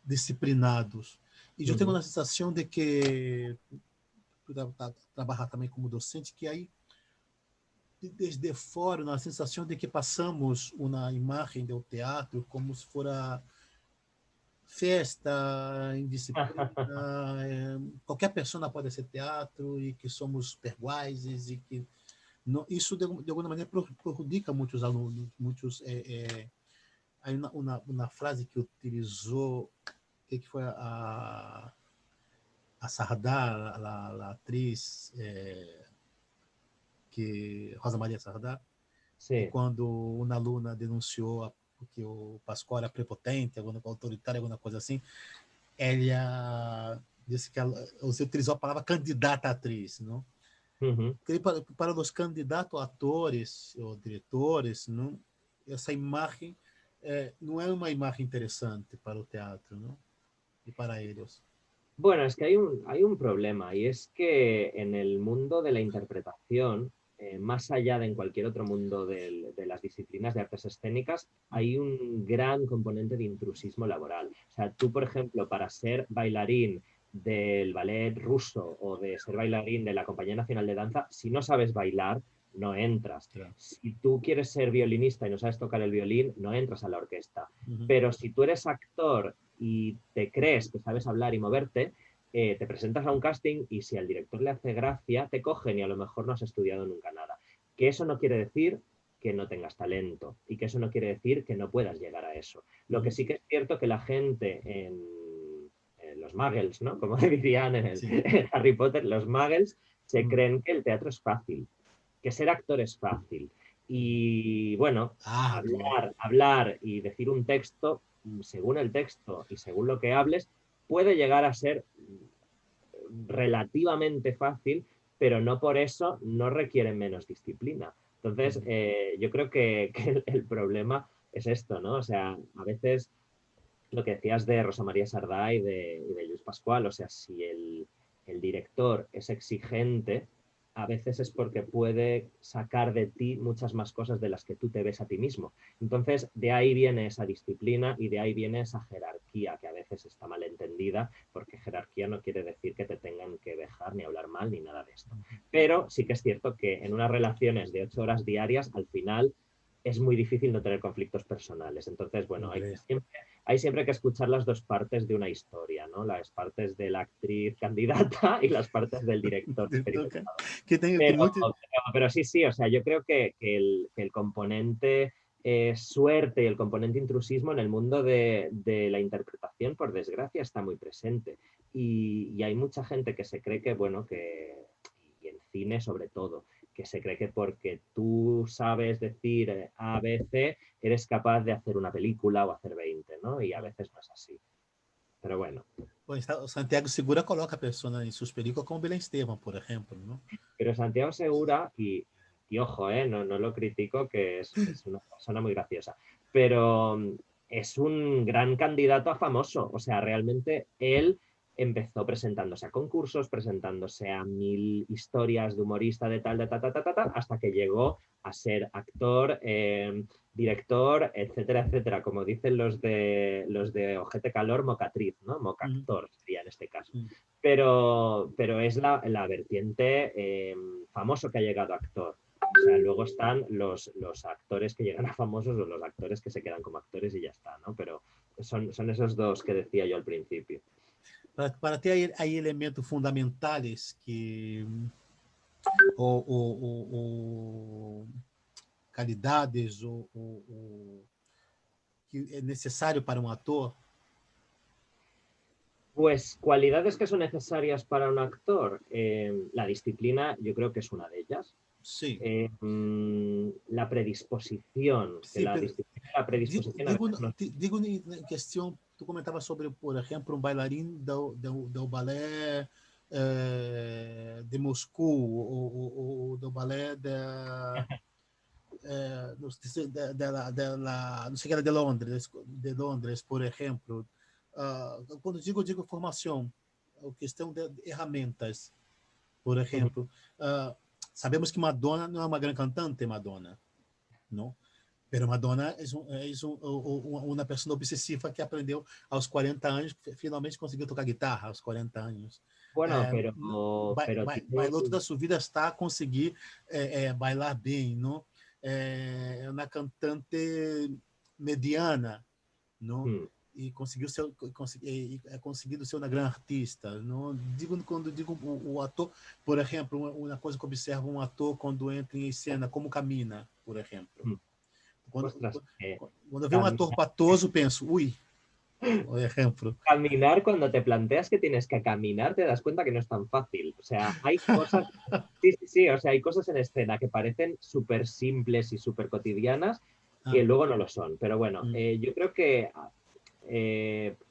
disciplinados. E eu tenho a sensação de que trabalhar também como docente, que aí desde fora, a sensação de que passamos uma imagem do teatro como se fora festa, indisciplina, qualquer pessoa pode ser teatro e que somos perguaises e que não, isso de alguma maneira prejudica muitos alunos, muitos aí uma frase que utilizou que foi a Sardá, a atriz que Rosa Maria Sardá, sí. quando uma aluna denunciou que o Pascoal era prepotente, autoritário, alguma coisa assim, ela disse que você utilizou a palavra candidata a atriz, não? Para os candidatos a atores ou diretores, não? Essa imagem não é uma imagem interessante para o teatro, ¿no? Y para ellos. Bueno, es que hay un problema y es que en el mundo de la interpretación, más allá de en cualquier otro mundo de las disciplinas de artes escénicas, hay un gran componente de intrusismo laboral. O sea, tú, por ejemplo, para ser bailarín del ballet ruso o de ser bailarín de la Compañía Nacional de Danza, si no sabes bailar, no entras. Claro. Si tú quieres ser violinista y no sabes tocar el violín, no entras a la orquesta. Pero si tú eres actor y te crees que sabes hablar y moverte, te presentas a un casting y si al director le hace gracia, te cogen y a lo mejor no has estudiado nunca nada. Que eso no quiere decir que no tengas talento y que eso no quiere decir que no puedas llegar a eso. Lo que sí que es cierto que la gente en los muggles, ¿no? Como dirían en Harry Potter, los muggles se creen que el teatro es fácil, que ser actor es fácil. Y bueno, hablar y decir un texto, según el texto y según lo que hables, puede llegar a ser relativamente fácil, pero no por eso no requiere menos disciplina. Entonces, yo creo que el problema es esto, ¿no? O sea, a veces lo que decías de Rosa María Sardá y de Lluís Pascual, o sea, si el director es exigente, a veces es porque puede sacar de ti muchas más cosas de las que tú te ves a ti mismo. Entonces, de ahí viene esa disciplina y de ahí viene esa jerarquía que a veces está mal entendida, porque jerarquía no quiere decir que te tengan que dejar ni hablar mal ni nada de esto. Pero sí que es cierto que en unas relaciones de 8 horas diarias, al final es muy difícil no tener conflictos personales. Entonces, bueno, hay siempre que escuchar las dos partes de una historia, ¿no? Las partes de la actriz candidata y las partes del director. Pero sí, o sea, yo creo que el componente suerte y el componente intrusismo en el mundo de la interpretación, por desgracia, está muy presente. Y hay mucha gente que se cree que, bueno, y en cine sobre todo, que se cree que porque tú sabes decir A, B, C, eres capaz de hacer una película o hacer 20, ¿no? Y a veces no es así. Pero bueno. Pues Santiago Segura coloca a persona en sus películas como Belén Esteban, por ejemplo, ¿no? Pero Santiago Segura, y ojo, no lo critico, que es una persona muy graciosa, pero es un gran candidato a famoso. O sea, realmente él empezó presentándose a concursos, presentándose a 1000 historias de humorista de tal, de ta, ta, ta, ta, ta, hasta que llegó a ser actor, director, etcétera, etcétera. Como dicen los de Ojete Calor, mocatriz, ¿no? Mocactor sería en este caso. Pero es la vertiente famoso que ha llegado a actor. O sea, luego están los actores que llegan a famosos o los actores que se quedan como actores y ya está, ¿no? Pero son esos dos que decía yo al principio. Para ter aí elementos fundamentais que ou qualidades que é necessário para um ator. Pues cualidades que son necesarias para un actor. La disciplina yo creo que es una de ellas. Sí. La predisposición. Sí, la disciplina y la predisposición digo em questão, tu comentava sobre, por exemplo, um bailarino do balé de Moscou ou do balé não sei que era de Londres, por exemplo. Quando digo formação, a questão de ferramentas, por exemplo. Sabemos que Madonna não é uma grande cantante, Madonna, não? Pero Madonna é uma pessoa obsessiva que aprendeu aos 40 anos, finalmente conseguiu tocar guitarra aos 40 anos. Bueno, bailou toda a sua vida está a conseguir bailar bem, não? É uma cantante mediana, não? E conseguido ser uma grande artista. Não quando digo o ator, por exemplo, uma coisa que observo um ator quando entra em cena, como camina, por exemplo. Quando eu vejo um ator patoso, penso, ui, por ejemplo. Caminar, cuando te planteas que tienes que caminar, te das cuenta que no es tan fácil. O sea, hay cosas, sí, o sea, hay cosas en escena que parecen súper simples y súper cotidianas que luego no lo son. Pero bueno, yo creo que,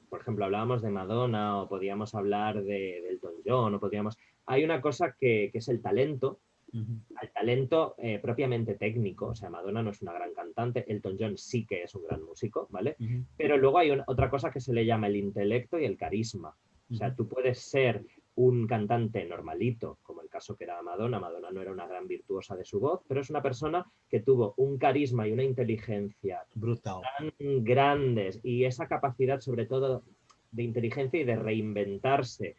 por ejemplo, hablábamos de Madonna o podíamos hablar de Elton John, hay una cosa que es el talento. Al talento propiamente técnico, o sea, Madonna no es una gran cantante, Elton John sí que es un gran músico, ¿vale? Pero luego hay otra cosa que se le llama el intelecto y el carisma. O sea, tú puedes ser un cantante normalito, como el caso que era Madonna. Madonna no era una gran virtuosa de su voz, pero es una persona que tuvo un carisma y una inteligencia brutal, tan grandes y esa capacidad sobre todo de inteligencia y de reinventarse.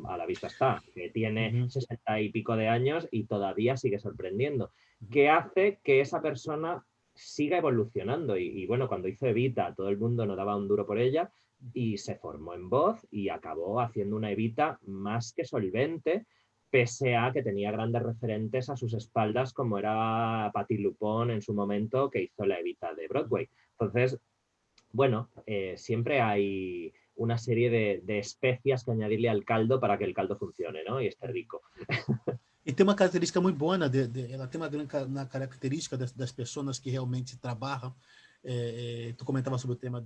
A la vista está, que tiene 60 y pico de años y todavía sigue sorprendiendo, que hace que esa persona siga evolucionando y bueno, cuando hizo Evita todo el mundo no daba un duro por ella y se formó en voz y acabó haciendo una Evita más que solvente, pese a que tenía grandes referentes a sus espaldas como era Patti LuPone en su momento, que hizo la Evita de Broadway. Entonces, bueno, siempre hay una serie de especias que añadirle al caldo para que el caldo funcione, ¿no? Y esté rico. E tem uma característica muito boa, ela tem uma característica das pessoas que realmente trabalham. Tu comentava sobre o tema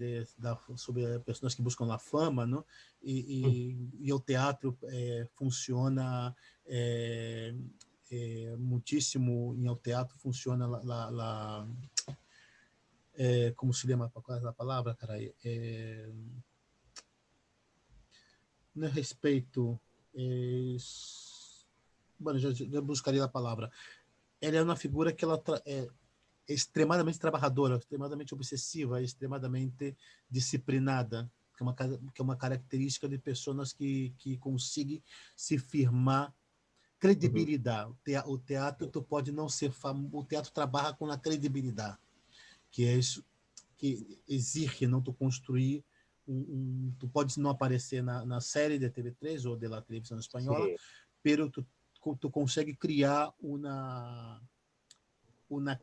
sobre pessoas que buscam a fama, não? E o teatro funciona muitíssimo. E o teatro funciona lá. Como se chama a palavra, cara? Não é respeito. Bueno, já buscaria a palavra. Ela é uma figura que ela é extremadamente trabalhadora, extremadamente obsessiva, extremadamente disciplinada, que é uma característica de pessoas que conseguem se firmar credibilidade. O teatro tu pode não ser famoso, o teatro trabalha com a credibilidade, que é isso que exige não tu construir tu pode não aparecer na série de TV3 ou da televisão espanhola, pero tu consegue criar uma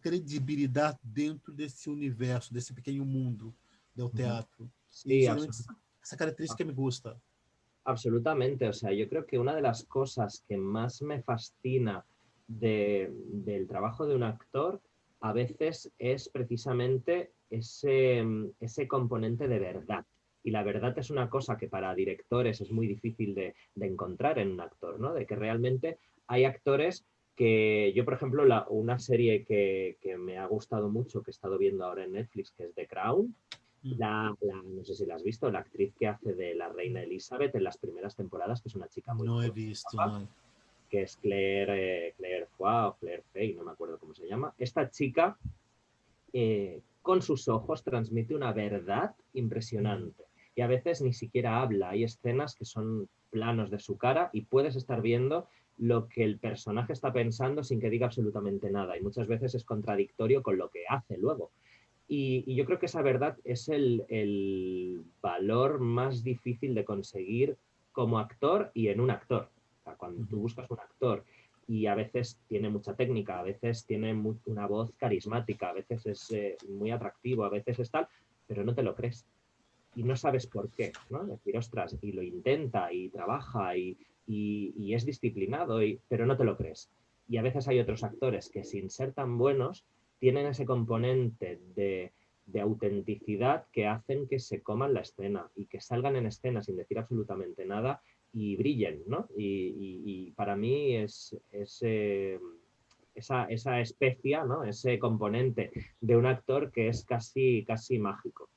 credibilidade dentro desse universo, desse pequeno mundo do teatro. Sí, esa característica me gusta. Absolutamente, o sea, yo creo que una de las cosas que más me fascina del trabajo de un actor a veces es precisamente ese componente de verdad. Y la verdad es una cosa que para directores es muy difícil de encontrar en un actor, ¿no? De que realmente hay actores que yo, por ejemplo, una serie que me ha gustado mucho, que he estado viendo ahora en Netflix, que es The Crown, No sé si la has visto, la actriz que hace de la reina Elizabeth en las primeras temporadas, que es una chica muy No he joven, visto, no. que es Claire Foy o Claire Fay, no me acuerdo cómo se llama. Esta chica, con sus ojos, transmite una verdad impresionante. Y a veces ni siquiera habla. Hay escenas que son planos de su cara y puedes estar viendo lo que el personaje está pensando sin que diga absolutamente nada. Y muchas veces es contradictorio con lo que hace luego. Y yo creo que esa verdad es el valor más difícil de conseguir como actor y en un actor. O sea, cuando tú buscas un actor y a veces tiene mucha técnica, a veces tiene una voz carismática, a veces es muy atractivo, a veces es tal, pero no te lo crees. Y no sabes por qué, ¿no? Decir, ostras, y lo intenta y trabaja y es disciplinado, pero no te lo crees. Y a veces hay otros actores que sin ser tan buenos tienen ese componente de autenticidad que hacen que se coman la escena y que salgan en escena sin decir absolutamente nada y brillen, ¿no? Y para mí esa especia, ¿no? Ese componente de un actor que es casi, casi mágico.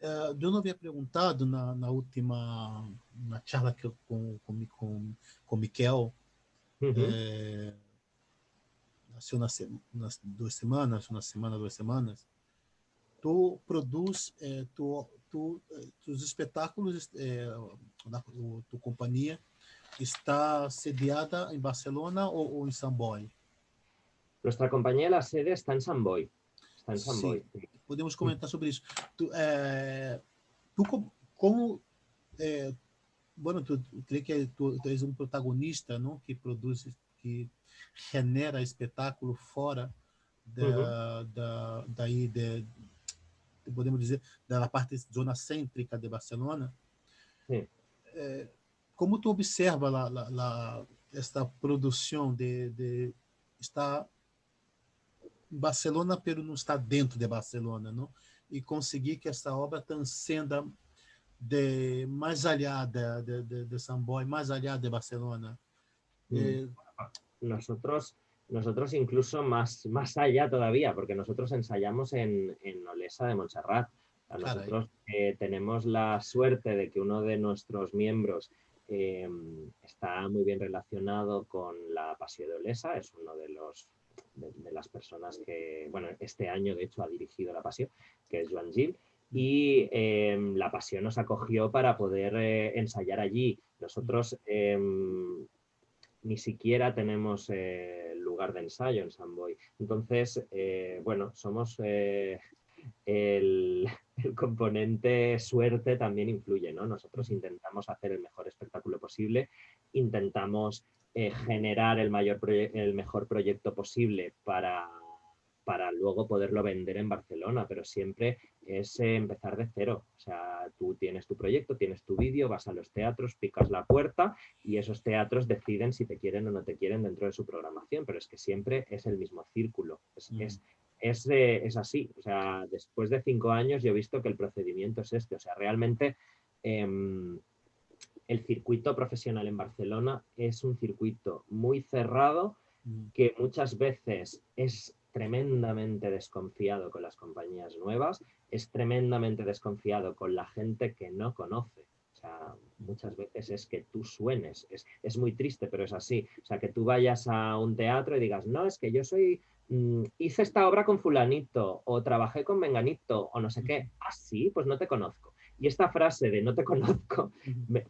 Eu não havia perguntado na última na charla que eu com Miquel, Uh-huh. nasceu nas 2 semanas, uma semana, 2 semanas. Tu produz os espetáculos, tua companhia está sediada em Barcelona ou em Samboy? Nuestra compañía, la sede está en San Boy. Está en San Sim, Boy. Sí. podemos comentar sobre isso. Tu como bueno, tu creio que tu és um protagonista, não? Que produz, que genera espetáculo fora Uh-huh. daí podemos dizer da parte zona cêntrica de Barcelona. Sí. Como tu observa esta produção de estar em Barcelona, pero não está dentro de Barcelona, não? E conseguir que essa obra transcenda mais allá de San Boy, más allá de Barcelona. Nosotros incluso más allá todavía, porque nosotros ensayamos en Olesa de Montserrat. Nosotros tenemos la suerte de que uno de nuestros miembros está muy bien relacionado con la Passió de Olesa, es uno de las personas que, bueno, este año de hecho ha dirigido la Passió, que es Joan Gil, y la Passió nos acogió para poder ensayar allí. Nosotros ni siquiera tenemos lugar de ensayo en San Boy. Entonces, bueno, somos el componente suerte también influye, ¿no? Nosotros intentamos hacer el mejor espectáculo posible, intentamos generar el mejor proyecto posible para luego poderlo vender en Barcelona, pero siempre es empezar de cero. O sea, tú tienes tu proyecto, tienes tu vídeo, vas a los teatros, picas la puerta y esos teatros deciden si te quieren o no te quieren dentro de su programación, pero es que siempre es el mismo círculo. Es así. O sea, después de 5 años yo he visto que el procedimiento es este. O sea, realmente el circuito profesional en Barcelona es un circuito muy cerrado que muchas veces es tremendamente desconfiado con las compañías nuevas, es tremendamente desconfiado con la gente que no conoce. O sea, muchas veces es que tú suenes, es muy triste, pero es así. O sea, que tú vayas a un teatro y digas, no, es que yo hice esta obra con fulanito, o trabajé con menganito, o no sé qué. Ah, sí, pues no te conozco. Y esta frase de no te conozco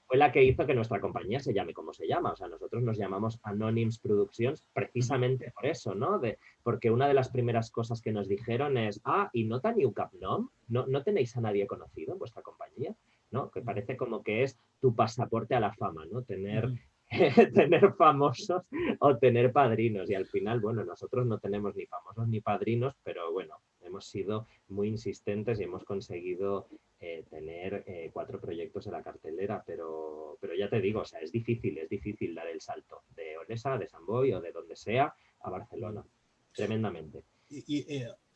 fue la que hizo que nuestra compañía se llame como se llama. O sea, nosotros nos llamamos Anonyms Productions precisamente por eso, ¿no? Porque una de las primeras cosas que nos dijeron es, ¿y no teniu cap nom? ¿No tenéis a nadie conocido en vuestra compañía? ¿No? Que parece como que es tu pasaporte a la fama, ¿no? Tener famosos o tener padrinos. Y al final, bueno, nosotros no tenemos ni famosos ni padrinos, pero bueno, hemos sido muy insistentes y hemos conseguido tener 4 proyectos en la cartelera, pero ya te digo, o sea, es difícil dar el salto de Olesa, de San Boy o de donde sea a Barcelona. Tremendamente.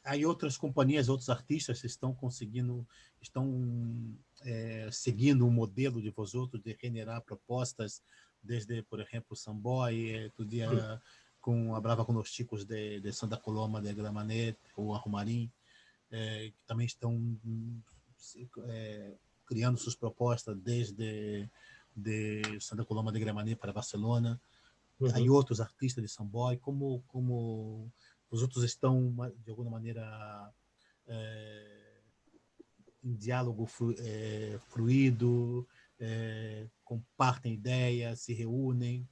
Há outras companhias, outros artistas que estão seguindo um modelo de vosotros de generar propostas desde, por exemplo, Samboy, tu dia com a Brava com os Chicos de Santa Coloma de Gramanet ou Arrumarim. que também estão criando suas propostas desde de Santa Coloma de Gramenet para Barcelona. Há outros artistas de Samboy, como os outros estão, de alguma maneira, em diálogo fluido, comparten ideas, se reúnen.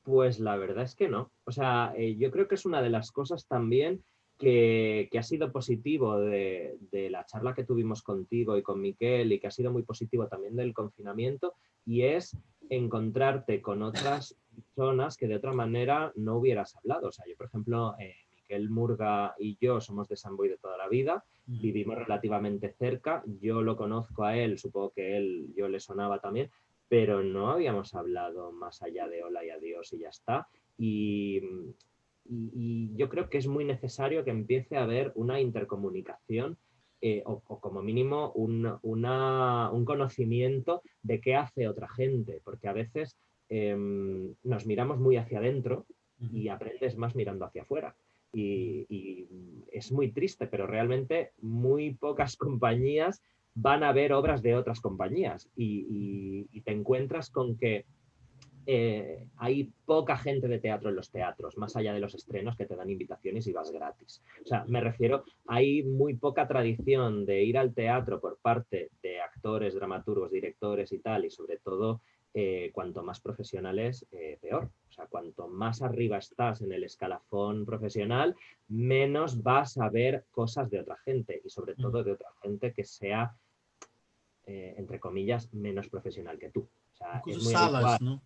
Pues la verdad es que no. O sea, yo creo que es una de las cosas también que ha sido positivo de la charla que tuvimos contigo y con Miquel y que ha sido muy positivo también del confinamiento y es encontrarte con otras personas que de otra manera no hubieras hablado. O sea, yo, por ejemplo, Miquel Murga y yo somos de San Boi de toda la vida, vivimos relativamente cerca, yo lo conozco a él, supongo que yo le sonaba también, pero no habíamos hablado más allá de hola y adiós y ya está. Y yo creo que es muy necesario que empiece a haber una intercomunicación o como mínimo un conocimiento de qué hace otra gente, porque a veces nos miramos muy hacia adentro y aprendes más mirando hacia afuera. Y es muy triste, pero realmente muy pocas compañías van a ver obras de otras compañías y te encuentras con que hay poca gente de teatro en los teatros, más allá de los estrenos que te dan invitaciones y vas gratis. O sea, me refiero, hay muy poca tradición de ir al teatro por parte de actores, dramaturgos, directores y tal, y sobre todo, cuanto más profesionales, peor. O sea, cuanto más arriba estás en el escalafón profesional, menos vas a ver cosas de otra gente y sobre todo de otra gente que sea, entre comillas, menos profesional que tú. O sea, Incluso es muy habitual. salas, ¿no?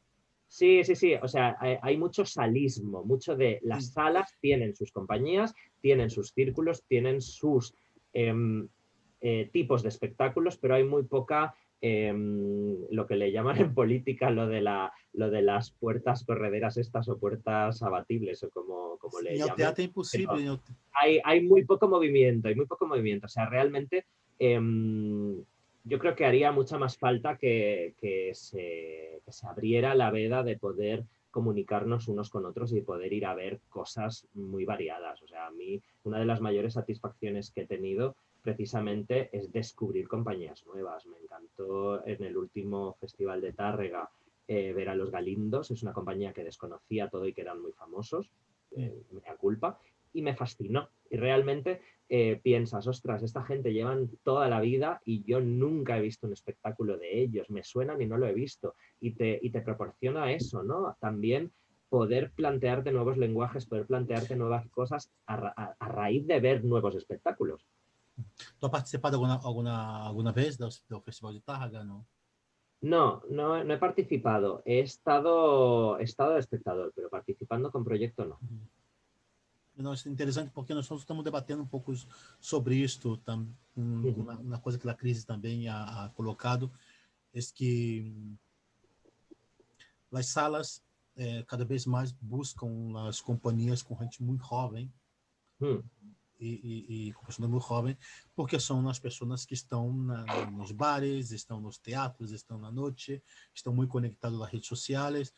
Sí, sí, sí. O sea, hay mucho salismo, mucho de las salas tienen sus compañías, tienen sus círculos, tienen sus tipos de espectáculos, pero hay muy poca, lo que le llaman en política, lo de las puertas correderas estas o puertas abatibles o como le Em llamen. teatro é impossível. Pero hay muy poco movimiento, hay muy poco movimiento. O sea, realmente yo creo que haría mucha más falta que se abriera la veda de poder comunicarnos unos con otros y poder ir a ver cosas muy variadas. O sea, a mí una de las mayores satisfacciones que he tenido precisamente es descubrir compañías nuevas. Me encantó en el último festival de Tárrega ver a Los Galindos. Es una compañía que desconocía todo y que eran muy famosos, mea culpa, y me fascinó. Y realmente piensas, ostras, esta gente llevan toda la vida y yo nunca he visto un espectáculo de ellos, me suenan y no lo he visto. Y te proporciona eso, ¿no? También poder plantearte nuevos lenguajes, poder plantearte nuevas cosas a raíz de ver nuevos espectáculos. Tu has participado alguna vez do Festival de Tárrega, não? No, no, no he participado. He estado de espectador, pero participando con proyecto no. Não, isso é interessante porque nós estamos debatendo um pouco sobre isto, uma coisa que a crise também ha colocado, é que as salas cada vez mais buscam as companhias com gente muito jovem e com pessoas muito jovens, porque são as pessoas que estão nos bares, estão nos teatros, estão na noite, estão muito conectados nas redes sociais,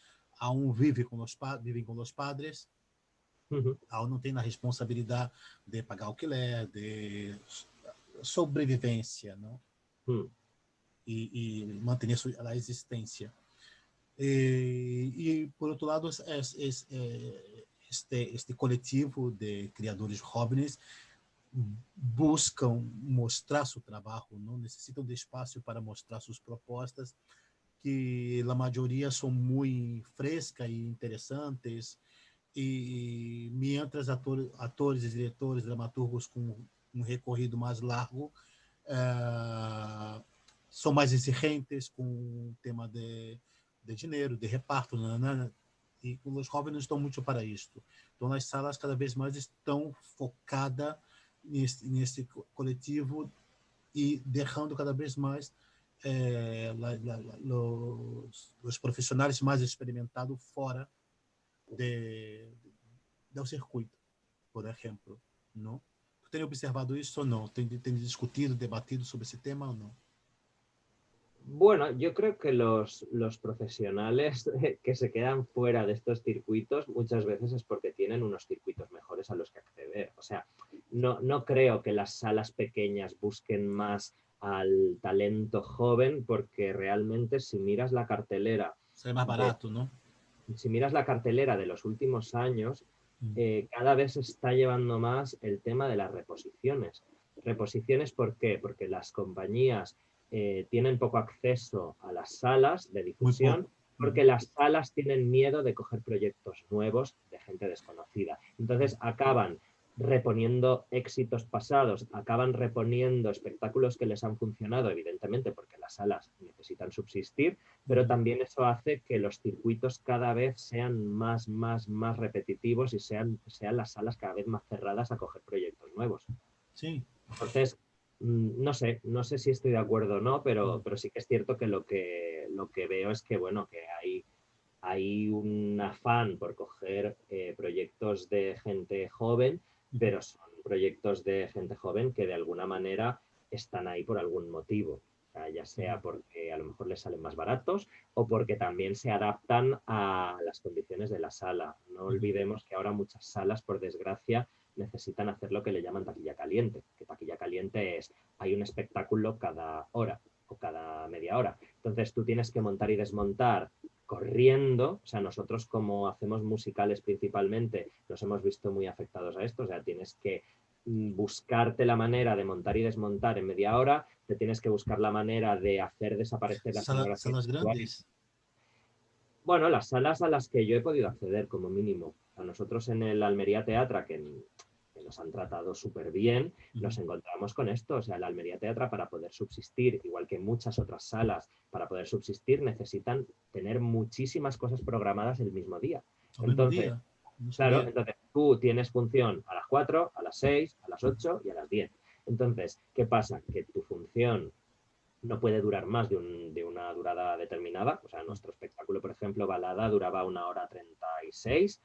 vivem com os padres, não tem a responsabilidade de pagar alquiler, de sobrevivência, não? E manter a existência. E por outro lado, este coletivo de criadores jovens buscam mostrar seu trabalho, não necessitam de espaço para mostrar suas propostas, que a maioria são muito frescas e interessantes, e mientras atores, diretores, dramaturgos com um recorrido mais largo são mais exigentes com o tema de dinheiro, de reparto, e os jovens não estão muito para isto. Então, as salas cada vez mais estão focadas nesse coletivo e deixando cada vez mais os profissionais mais experimentados fora do circuito, por exemplo, não? Tu tem observado isso ou não? Tem discutido, debatido sobre esse tema ou não? Bueno, yo creo que los profesionales que se quedan fuera de estos circuitos muchas veces es porque tienen unos circuitos mejores a los que acceder. O sea, no creo que las salas pequeñas busquen más al talento joven, porque realmente si miras la cartelera Sale más de, barato, ¿no? si miras la cartelera de los últimos años, Mm. cada vez se está llevando más el tema de las reposiciones. ¿Reposiciones por qué? Porque las compañías tienen poco acceso a las salas de Muy difusión, poco. porque las salas tienen miedo de coger proyectos nuevos de gente desconocida. Entonces acaban reponiendo éxitos pasados, acaban reponiendo espectáculos que les han funcionado, evidentemente porque las salas necesitan subsistir, pero también eso hace que los circuitos cada vez sean más repetitivos y sean las salas cada vez más cerradas a coger proyectos nuevos. Sí. Entonces, no sé si estoy de acuerdo o no, pero sí que es cierto que lo que veo es que, bueno, que hay un afán por coger proyectos de gente joven, pero son proyectos de gente joven que de alguna manera están ahí por algún motivo. O sea, ya sea porque a lo mejor les salen más baratos o porque también se adaptan a las condiciones de la sala. No olvidemos que ahora muchas salas, por desgracia, necesitan hacer lo que le llaman taquilla caliente. Que taquilla caliente es, hay un espectáculo cada hora o cada media hora. Entonces tú tienes que montar y desmontar corriendo. O sea, nosotros como hacemos musicales principalmente, nos hemos visto muy afectados a esto. O sea, tienes que buscarte la manera de montar y desmontar en media hora, te tienes que buscar la manera de hacer desaparecer la escenografía. Salas grandes. Bueno, las salas a las que yo he podido acceder como mínimo. A nosotros en el Almería Teatra, que nos han tratado súper bien, nos encontramos con esto. O sea, el Almería Teatra, para poder subsistir, igual que muchas otras salas, para poder subsistir necesitan tener muchísimas cosas programadas el mismo día. Al mismo Entonces, día. No claro, sabía. entonces tú tienes función a las 4, a las 6, a las 8 y a las 10. Entonces, ¿qué pasa? Que tu función no puede durar más de una durada determinada. O sea, nuestro espectáculo, por ejemplo, Balada, duraba 1 hora 36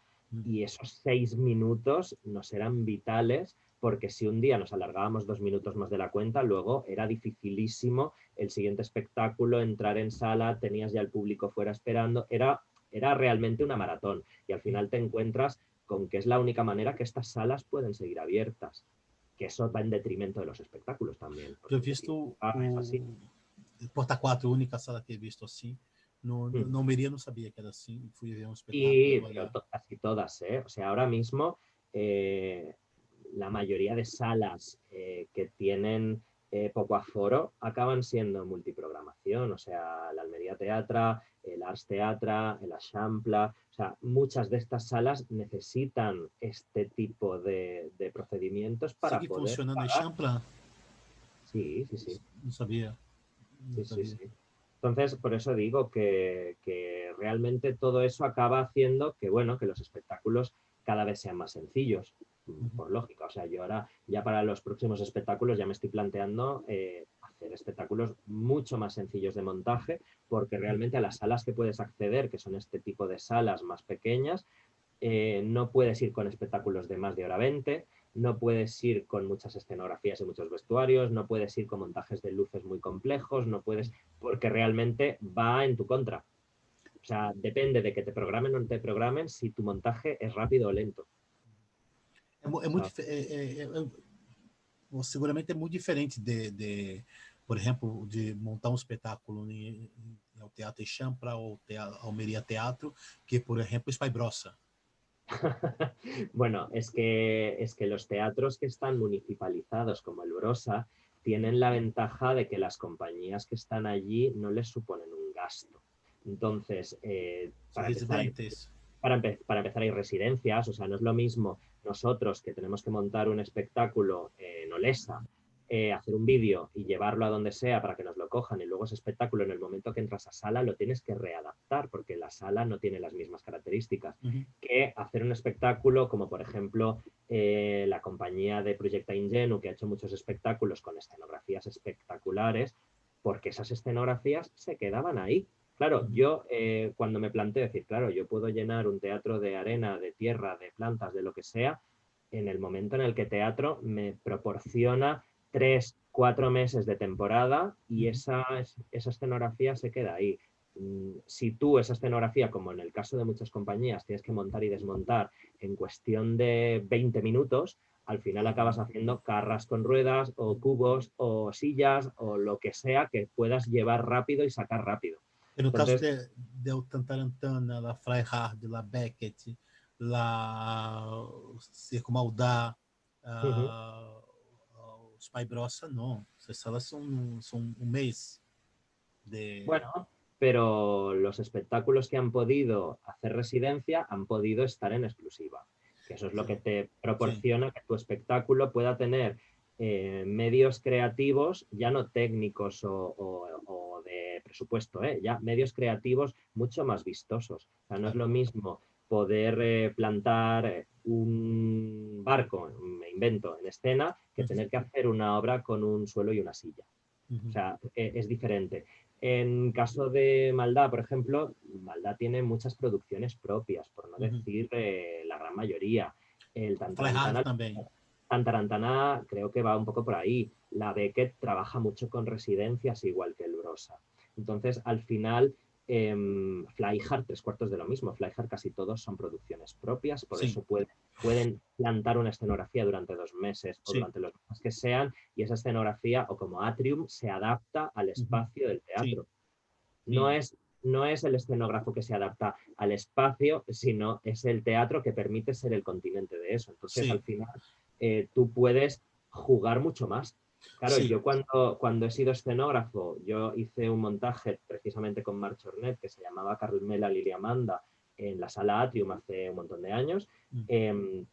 y esos 6 minutos nos eran vitales, porque si un día nos alargábamos 2 minutos más de la cuenta, luego era dificilísimo el siguiente espectáculo, entrar en sala, tenías ya el público fuera esperando, era realmente una maratón y al final te encuentras con que es la única manera que estas salas pueden seguir abiertas, que eso va en detrimento de los espectáculos también. Eu he Porque visto es así. Porta 4, a única sala que he visto assim. No Almeria não sabia que era assim. Fui ver um Y espetáculo pero allá. casi todas, ¿eh? O sea, ahora mismo la mayoría de salas que tienen poco aforo acaban siendo multiprogramación. O sea, la Almería Teatra, el Ars Teatra, el Eixample. O sea, muchas de estas salas necesitan este tipo de procedimientos para Sigue poder funcionando em pagar. Champla? Sí, sí, sí. Não sabia. Não Sí, sí, sabia. sí. Entonces, por eso digo que realmente todo eso acaba haciendo que, bueno, que los espectáculos cada vez sean más sencillos, por lógica. O sea, yo ahora ya para los próximos espectáculos ya me estoy planteando hacer espectáculos mucho más sencillos de montaje, porque realmente a las salas que puedes acceder, que son este tipo de salas más pequeñas, no puedes ir con espectáculos de más de hora 20, no puedes ir con muchas escenografías y muchos vestuarios, no puedes ir con montajes de luces muy complejos, no puedes, porque realmente va en tu contra. O sea, depende de que te programen o no te programen si tu montaje es rápido o lento. É muito, seguramente é muito diferente por exemplo, de montar um espetáculo em ao Teatro Champla ou Almeria Teatro, que, por exemplo, Spy Brossa. Bueno, es que los teatros que están municipalizados como el Brossa tienen la ventaja de que las compañías que están allí no les suponen un gasto. Entonces, São residentes. para empezar hay residencias. O sea, no es lo mismo nosotros que tenemos que montar un espectáculo en Olesa, hacer un vídeo y llevarlo a donde sea para que nos lo cojan, y luego ese espectáculo en el momento que entras a sala lo tienes que readaptar porque la sala no tiene las mismas características, que hacer un espectáculo como por ejemplo la compañía de Projecta Ingenu, que ha hecho muchos espectáculos con escenografías espectaculares, porque esas escenografías se quedaban ahí. Claro, yo cuando me planteo decir, claro, yo puedo llenar un teatro de arena, de tierra, de plantas, de lo que sea, en el momento en el que teatro me proporciona 3, 4 meses de temporada y esa escenografía se queda ahí. Si tú esa escenografía, como en el caso de muchas compañías, tienes que montar y desmontar en cuestión de 20 minutos, al final acabas haciendo carras con ruedas o cubos o sillas o lo que sea que puedas llevar rápido y sacar rápido. No caso Entonces, de Tantarantana, la Freihardt, la Beckett, la Circo Maldá, ujú. os Pai Brossa, não. Essas salas são um mês de... Bueno, pero los espectáculos que han podido hacer residencia han podido estar en exclusiva, que eso es lo que Sim, te sim. proporciona que tu espectáculo pueda tener medios creativos, ya no técnicos o de presupuesto, ya medios creativos mucho más vistosos. O sea, no es Claro. lo mismo poder plantar un barco, me invento, en escena, que Uhum, tener que hacer una obra con un suelo y una silla. O uhum, sea, es diferente. En caso de Maldá, por ejemplo, Maldá tiene muchas producciones propias, por no uhum. decir la gran mayoría. El Freihardt Tantarantana, também. Tantarantana creo que va un poco por ahí. La Beckett trabaja mucho con residencias, igual que el Brosa. Entonces, al final, Flyhard, tres cuartos de lo mismo. Flyhard casi todos son producciones propias, por Sim, eso pueden plantar una escenografía durante 2 meses o sim, durante los meses que sean, y esa escenografía, o como atrium, se adapta al uhum, espacio del sim, teatro. No sim, es, no es el escenógrafo que se adapta al espacio, sino es el teatro que permite ser el continente de eso. Entonces, al sim, final, tú puedes jugar mucho más. Claro, sim. yo cuando he sido escenógrafo, yo hice un montaje precisamente con Marc Chornet que se llamaba Carmela Liliamanda en la sala Atrium hace un montón de años. Uhum,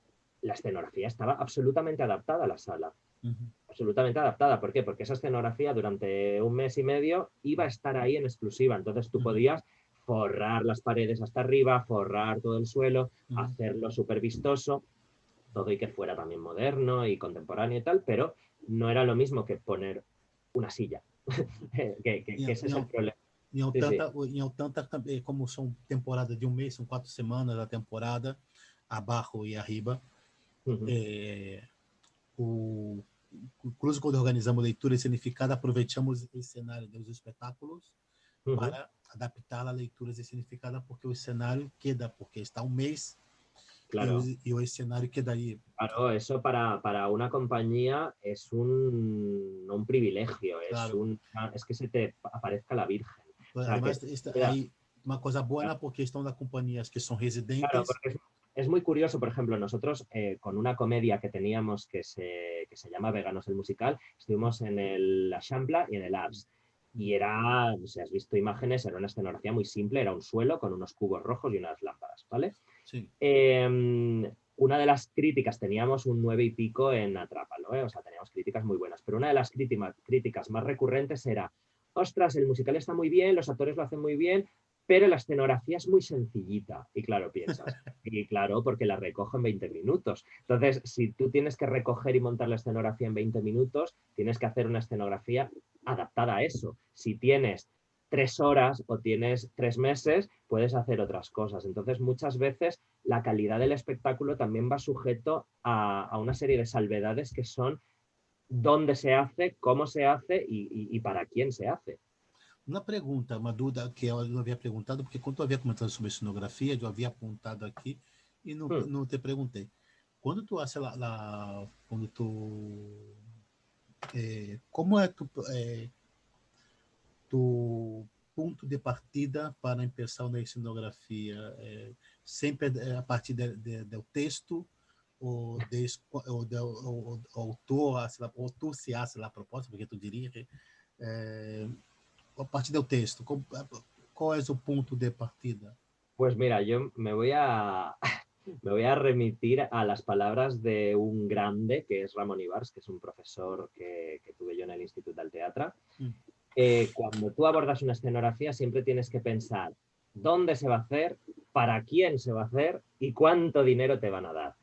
La escenografía estaba absolutamente adaptada a la sala, uhum, absolutamente adaptada. ¿Por qué? Porque esa escenografía durante un mes y medio iba a estar ahí en exclusiva. Entonces tú uhum, podías forrar las paredes hasta arriba, forrar todo el suelo, uhum. hacerlo súper vistoso, todo y que fuera también moderno y contemporáneo y tal, pero no era lo mismo que poner una silla. Que ese es el problema. Sí, sí. Em Altanta, como são temporada de um mês, são 4 semanas a temporada, abaixo e arriba, Uh -huh. o incluso quando organizamos leitura significada, aproveitamos o cenário dos espetáculos Uh -huh. para adaptar a leituras significada, porque o cenário queda, porque está um mês Claro. e o cenário queda aí. Claro, eso para una compañía es un privilegio, Claro. es que se te aparezca la Virgen. O sea, que Además, aí uma coisa boa porque estão das companhias que são claro, residentes. porque es muy curioso, por ejemplo, nosotros con una comedia que teníamos que se llama Veganos el Musical, estuvimos en la Champla y en el Ars. Y era, si has visto imágenes, era una escenografía muy simple, era un suelo con unos cubos rojos y unas lámparas, ¿vale? Sim. Una de las críticas, teníamos un 9 y pico en Atrápalo, o sea, teníamos críticas muy buenas, pero una de las críticas más recurrentes era, ostras, el musical está muy bien, los actores lo hacen muy bien, pero la escenografía es muy sencillita. Y claro, piensas, y claro, porque la recojo en 20 minutos. Entonces, si tú tienes que recoger y montar la escenografía en 20 minutos, tienes que hacer una escenografía adaptada a eso. Si tienes 3 horas o tienes 3 meses, puedes hacer otras cosas. Entonces, muchas veces la calidad del espectáculo también va sujeto a una serie de salvedades que son dónde se hace, cómo se hace y para quién se hace. Uma pergunta, uma dúvida que eu havia perguntado, porque quando eu havia comentado sobre cenografia, eu havia apontado aqui e não te perguntei. Quando tu hace quando tu como é tu ponto de partida para começar na cenografia? Sempre a partir do texto o autor, ou tu se hace a proposta, porque tu dirige, a partir do texto, qual é o ponto de partida? Pues mira, yo me voy a remitir a las palabras de un grande, que es Ramon Ibars, que es un profesor que tuve yo en el Instituto del Teatro. Cuando tú abordas una escenografía, siempre tienes que pensar dónde se va a hacer, para quién se va a hacer y cuánto dinero te van a dar.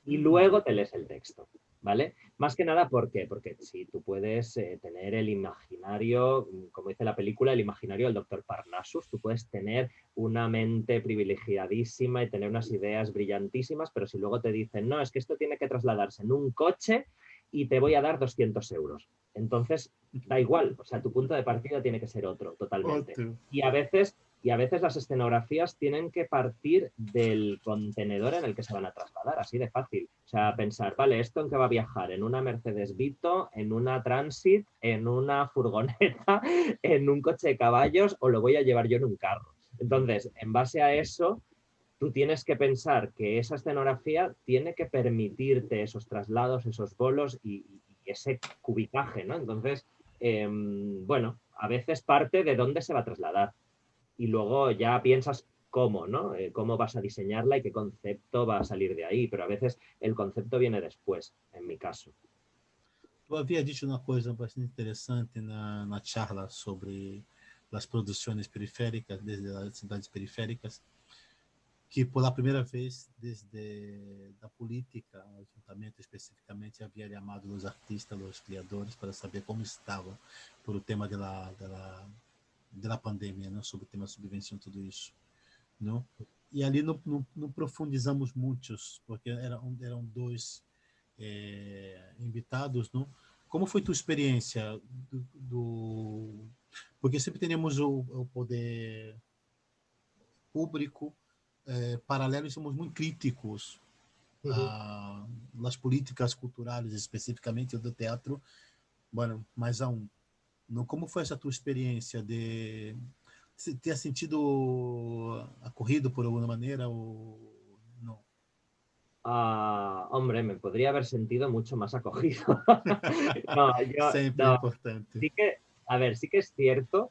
Y luego te lees el texto, ¿vale? Más que nada, ¿por qué? Porque si tú puedes tener el imaginario, como dice la película, el imaginario del doctor Parnassus, tú puedes tener una mente privilegiadísima y tener unas ideas brillantísimas, pero si luego te dicen, no, es que esto tiene que trasladarse en un coche y te voy a dar 200 euros. Entonces, da igual, o sea, tu punto de partida tiene que ser otro, totalmente. Outro. Y a veces Y a veces las escenografías tienen que partir del contenedor en el que se van a trasladar, así de fácil. O sea, pensar, vale, ¿esto en qué va a viajar? ¿En una Mercedes Vito, en una Transit, en una furgoneta, en un coche de caballos o lo voy a llevar yo en un carro? Entonces, en base a eso, tú tienes que pensar que esa escenografía tiene que permitirte esos traslados, esos bolos y ese cubitaje, ¿no? Entonces, bueno, a veces parte de dónde se va a trasladar y luego ya piensas cómo, ¿no? Cómo vas a diseñarla y qué concepto va a salir de ahí, pero a veces el concepto viene después, en mi caso. Tu havia dicho uma coisa bastante interessante na charla sobre as produções periféricas, desde as cidades periféricas, que por primeira vez desde a política, o ajuntamento especificamente, havia chamado os artistas, os criadores, para saber como estavam por o tema da pandemia, né? Sobre o tema da subvenção, tudo isso. Não? E ali não profundizamos muitos, porque eram dois invitados, não? Como foi tua experiência porque sempre temos o poder público paralelo e somos muito críticos às políticas culturais, especificamente do teatro. Bueno, mais não, como foi essa tua experiência de ter sentido acorrido por alguma maneira ou não? Hombre, me podría haber sentido mucho más acogido. No, Sempre no, importante. sí que, a ver, sí que es cierto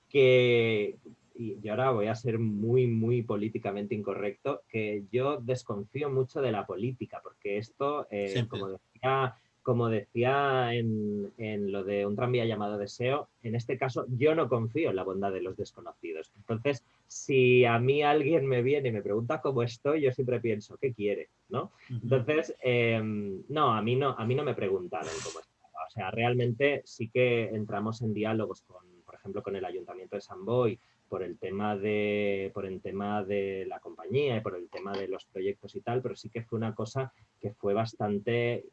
que, y ahora voy a ser muy, muy políticamente incorrecto, que yo desconfío mucho de la política, porque esto, como decía en lo de un tranvía llamado Deseo, en este caso yo no confío en la bondad de los desconocidos. Entonces, si a mí alguien me viene y me pregunta cómo estoy, yo siempre pienso, ¿qué quiere? ¿No? Entonces, no, a mí no me preguntaron cómo estaba. O sea, realmente sí que entramos en diálogos por ejemplo, con el Ayuntamiento de Sant Boi, por el tema de la compañía y por el tema de los proyectos y tal, pero sí que fue una cosa que fue bastante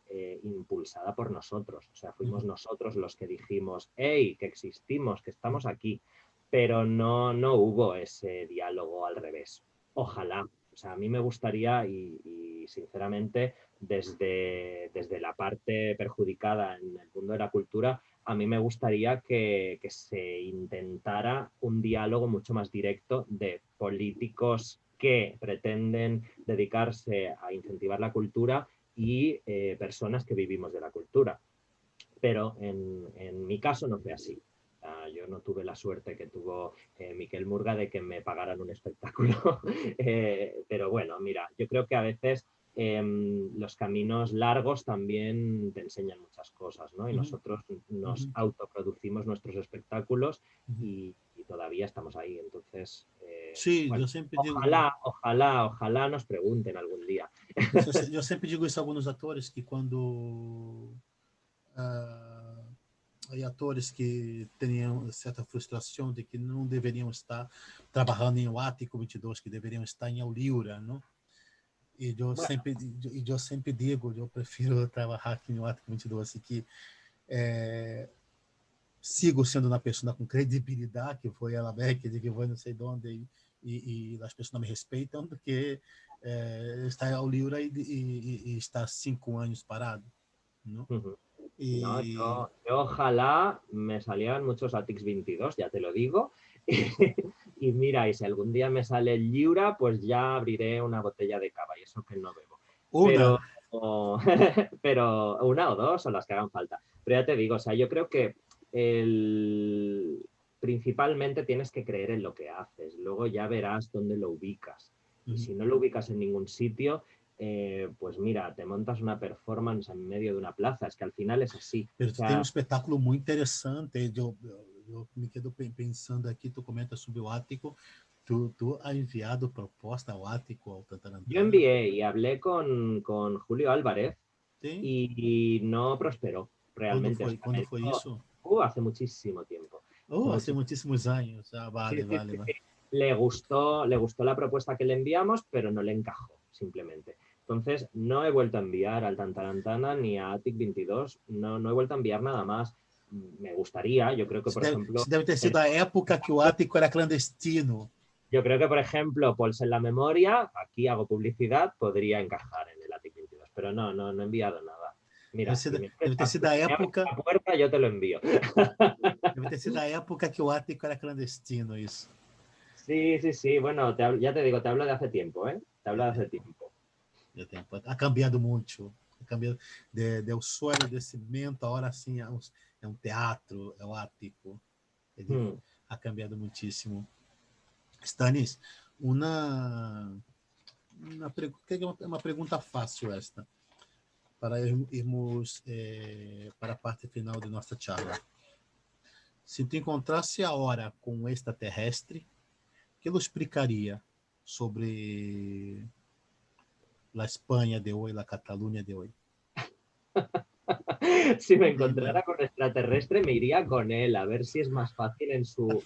impulsada por nosotros. O sea, fuimos nosotros los que dijimos, hey, que existimos, que estamos aquí, pero no hubo ese diálogo al revés. Ojalá. O sea, a mí me gustaría y sinceramente, desde la parte perjudicada en el mundo de la cultura, a mí me gustaría que se intentara un diálogo mucho más directo de políticos que pretenden dedicarse a incentivar la cultura y personas que vivimos de la cultura. Pero en mi caso no fue así. Yo no tuve la suerte que tuvo Miquel Murga de que me pagaran un espectáculo. Pero bueno, mira, yo creo que a veces los caminos largos también te enseñan muchas cosas, ¿no? Y nosotros nos autoproducimos nuestros espectáculos y todavía estamos ahí. Entonces, sí, bueno, yo siempre ojalá nos pregunten algún día. Eu sempre digo isso a alguns atores, que quando atores que tinham certa frustração de que não deveriam estar trabalhando em o Ático 22, que deveriam estar em Auliura, não? E eu sempre digo, eu prefiro trabalhar aqui no Ático 22, assim, que sigo sendo uma pessoa com credibilidade, que foi ela Beck, de que foi não sei de onde, e as pessoas me respeitam, do que estar em Auliura e estar 5 anos parado, não? No, yo ojalá me salieran muchos Atix 22, ya te lo digo. Y mira, y si algún día me sale el Lliura, pues ya abriré una botella de cava, y eso que no bebo. Una. Pero una o dos, o las que hagan falta. Pero ya te digo, o sea, yo creo que principalmente tienes que creer en lo que haces. Luego ya verás dónde lo ubicas. Y si no lo ubicas en ningún sitio, pues mira, te montas una performance en medio de una plaza, es que al final es así. Pero tu tem um espetáculo muito interessante, eu me quedo pensando aqui, tu comentas sobre o Ático, tu has enviado proposta ao Ático, ao Tantarantana? Yo envié y hablé con Julio Álvarez y no prosperó realmente. ¿Cuándo fue eso? Hace muchísimo tiempo. Hace muchísimos años. Vale. Le gustó la propuesta que le enviamos, pero no le encajó, simplemente. Entonces, no he vuelto a enviar al Tantarantana ni a Attic 22, no he vuelto a enviar nada más. Me gustaría, yo creo que, por ejemplo... Debe ter sido a época que o Ático era clandestino. Yo creo que, por ejemplo, Pols en la memoria, aquí hago publicidad, podría encajar en el ATIC 22, pero no he enviado nada. Mira, si me Deve ter sido a abres época, la puerta, yo te lo envío. deve ter sido a época que o ático era clandestino, isso. Sí, bueno, ya te digo, te hablo de hace tiempo, ¿eh? Te hablo de hace tiempo. Ha cambiado muito. Ha cambiado de o sonho de cimento, agora sim é um teatro, é o ático. Ele ha cambiado muitíssimo. Stanis, uma pergunta fácil esta, para irmos para a parte final de nossa charla. Se tu encontrasse a hora com um extraterrestre, que ele explicaria sobre a Espanha de hoje, a Catalunha de hoje? Si me encontrara con extraterrestre, me iría con él a ver si es más fácil en su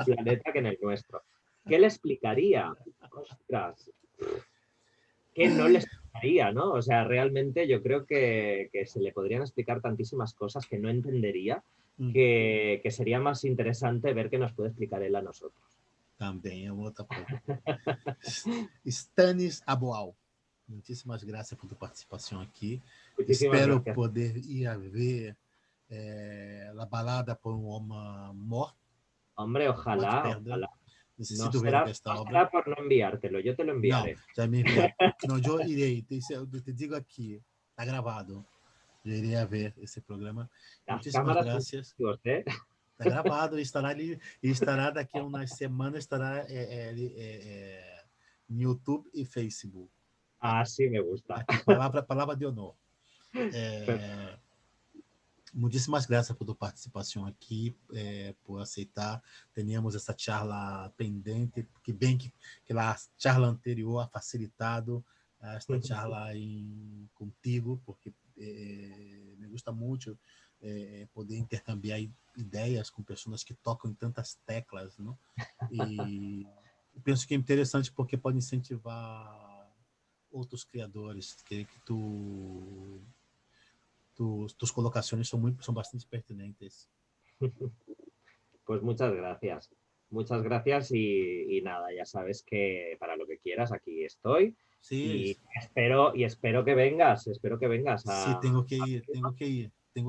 planeta que en el nuestro. ¿Qué le explicaría? Ostras, ¿qué no le explicaría, no? O sea, realmente yo creo que se le podrían explicar tantísimas cosas que no entendería, que sería más interesante ver qué nos puede explicar él a nosotros. Também é outra pergunta. Stanis Aboal, muitíssimas graças por tua participação aqui. Muchísimas Espero gracias. poder ir a ver La balada por un hombre muerto. Hombre, ojalá. Necesito ver esta obra. Será por no enviártelo, yo te lo enviaré. Não, já me enviaram. Não, eu irei. Eu te digo aqui, está gravado. Eu irei a ver esse programa. Muitíssimas graças. Está gravado, estará ali, e estará daqui a umas semanas, estará no YouTube e Facebook. Así me gusta. Aqui, palavra de honor. Muitíssimas graças por tua participação aqui, por aceitar. Teníamos essa charla pendente, que bem que a charla anterior ha facilitado esta charla contigo, porque me gusta muito poder intercambiar ideias com pessoas que tocam em tantas teclas, não? E penso que é interessante porque pode incentivar outros criadores, que tus colocaciones son bastante pertinentes. Pues muchas gracias. Muchas gracias y nada, ya sabes que para lo que quieras aquí estoy. Sí. Y espero que vengas, Sí, tengo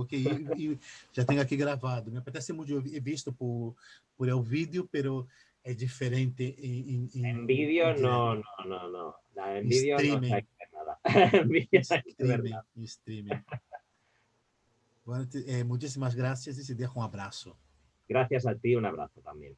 que ir y ya tengo aquí grabado. Me apetece mucho, he visto por el vídeo, pero es diferente en vídeo no. En vídeo no hay que ver nada. En vídeo no hay que ver nada. Streaming. Bueno, muchísimas gracias y te dejo un abrazo. Gracias a ti, un abrazo también.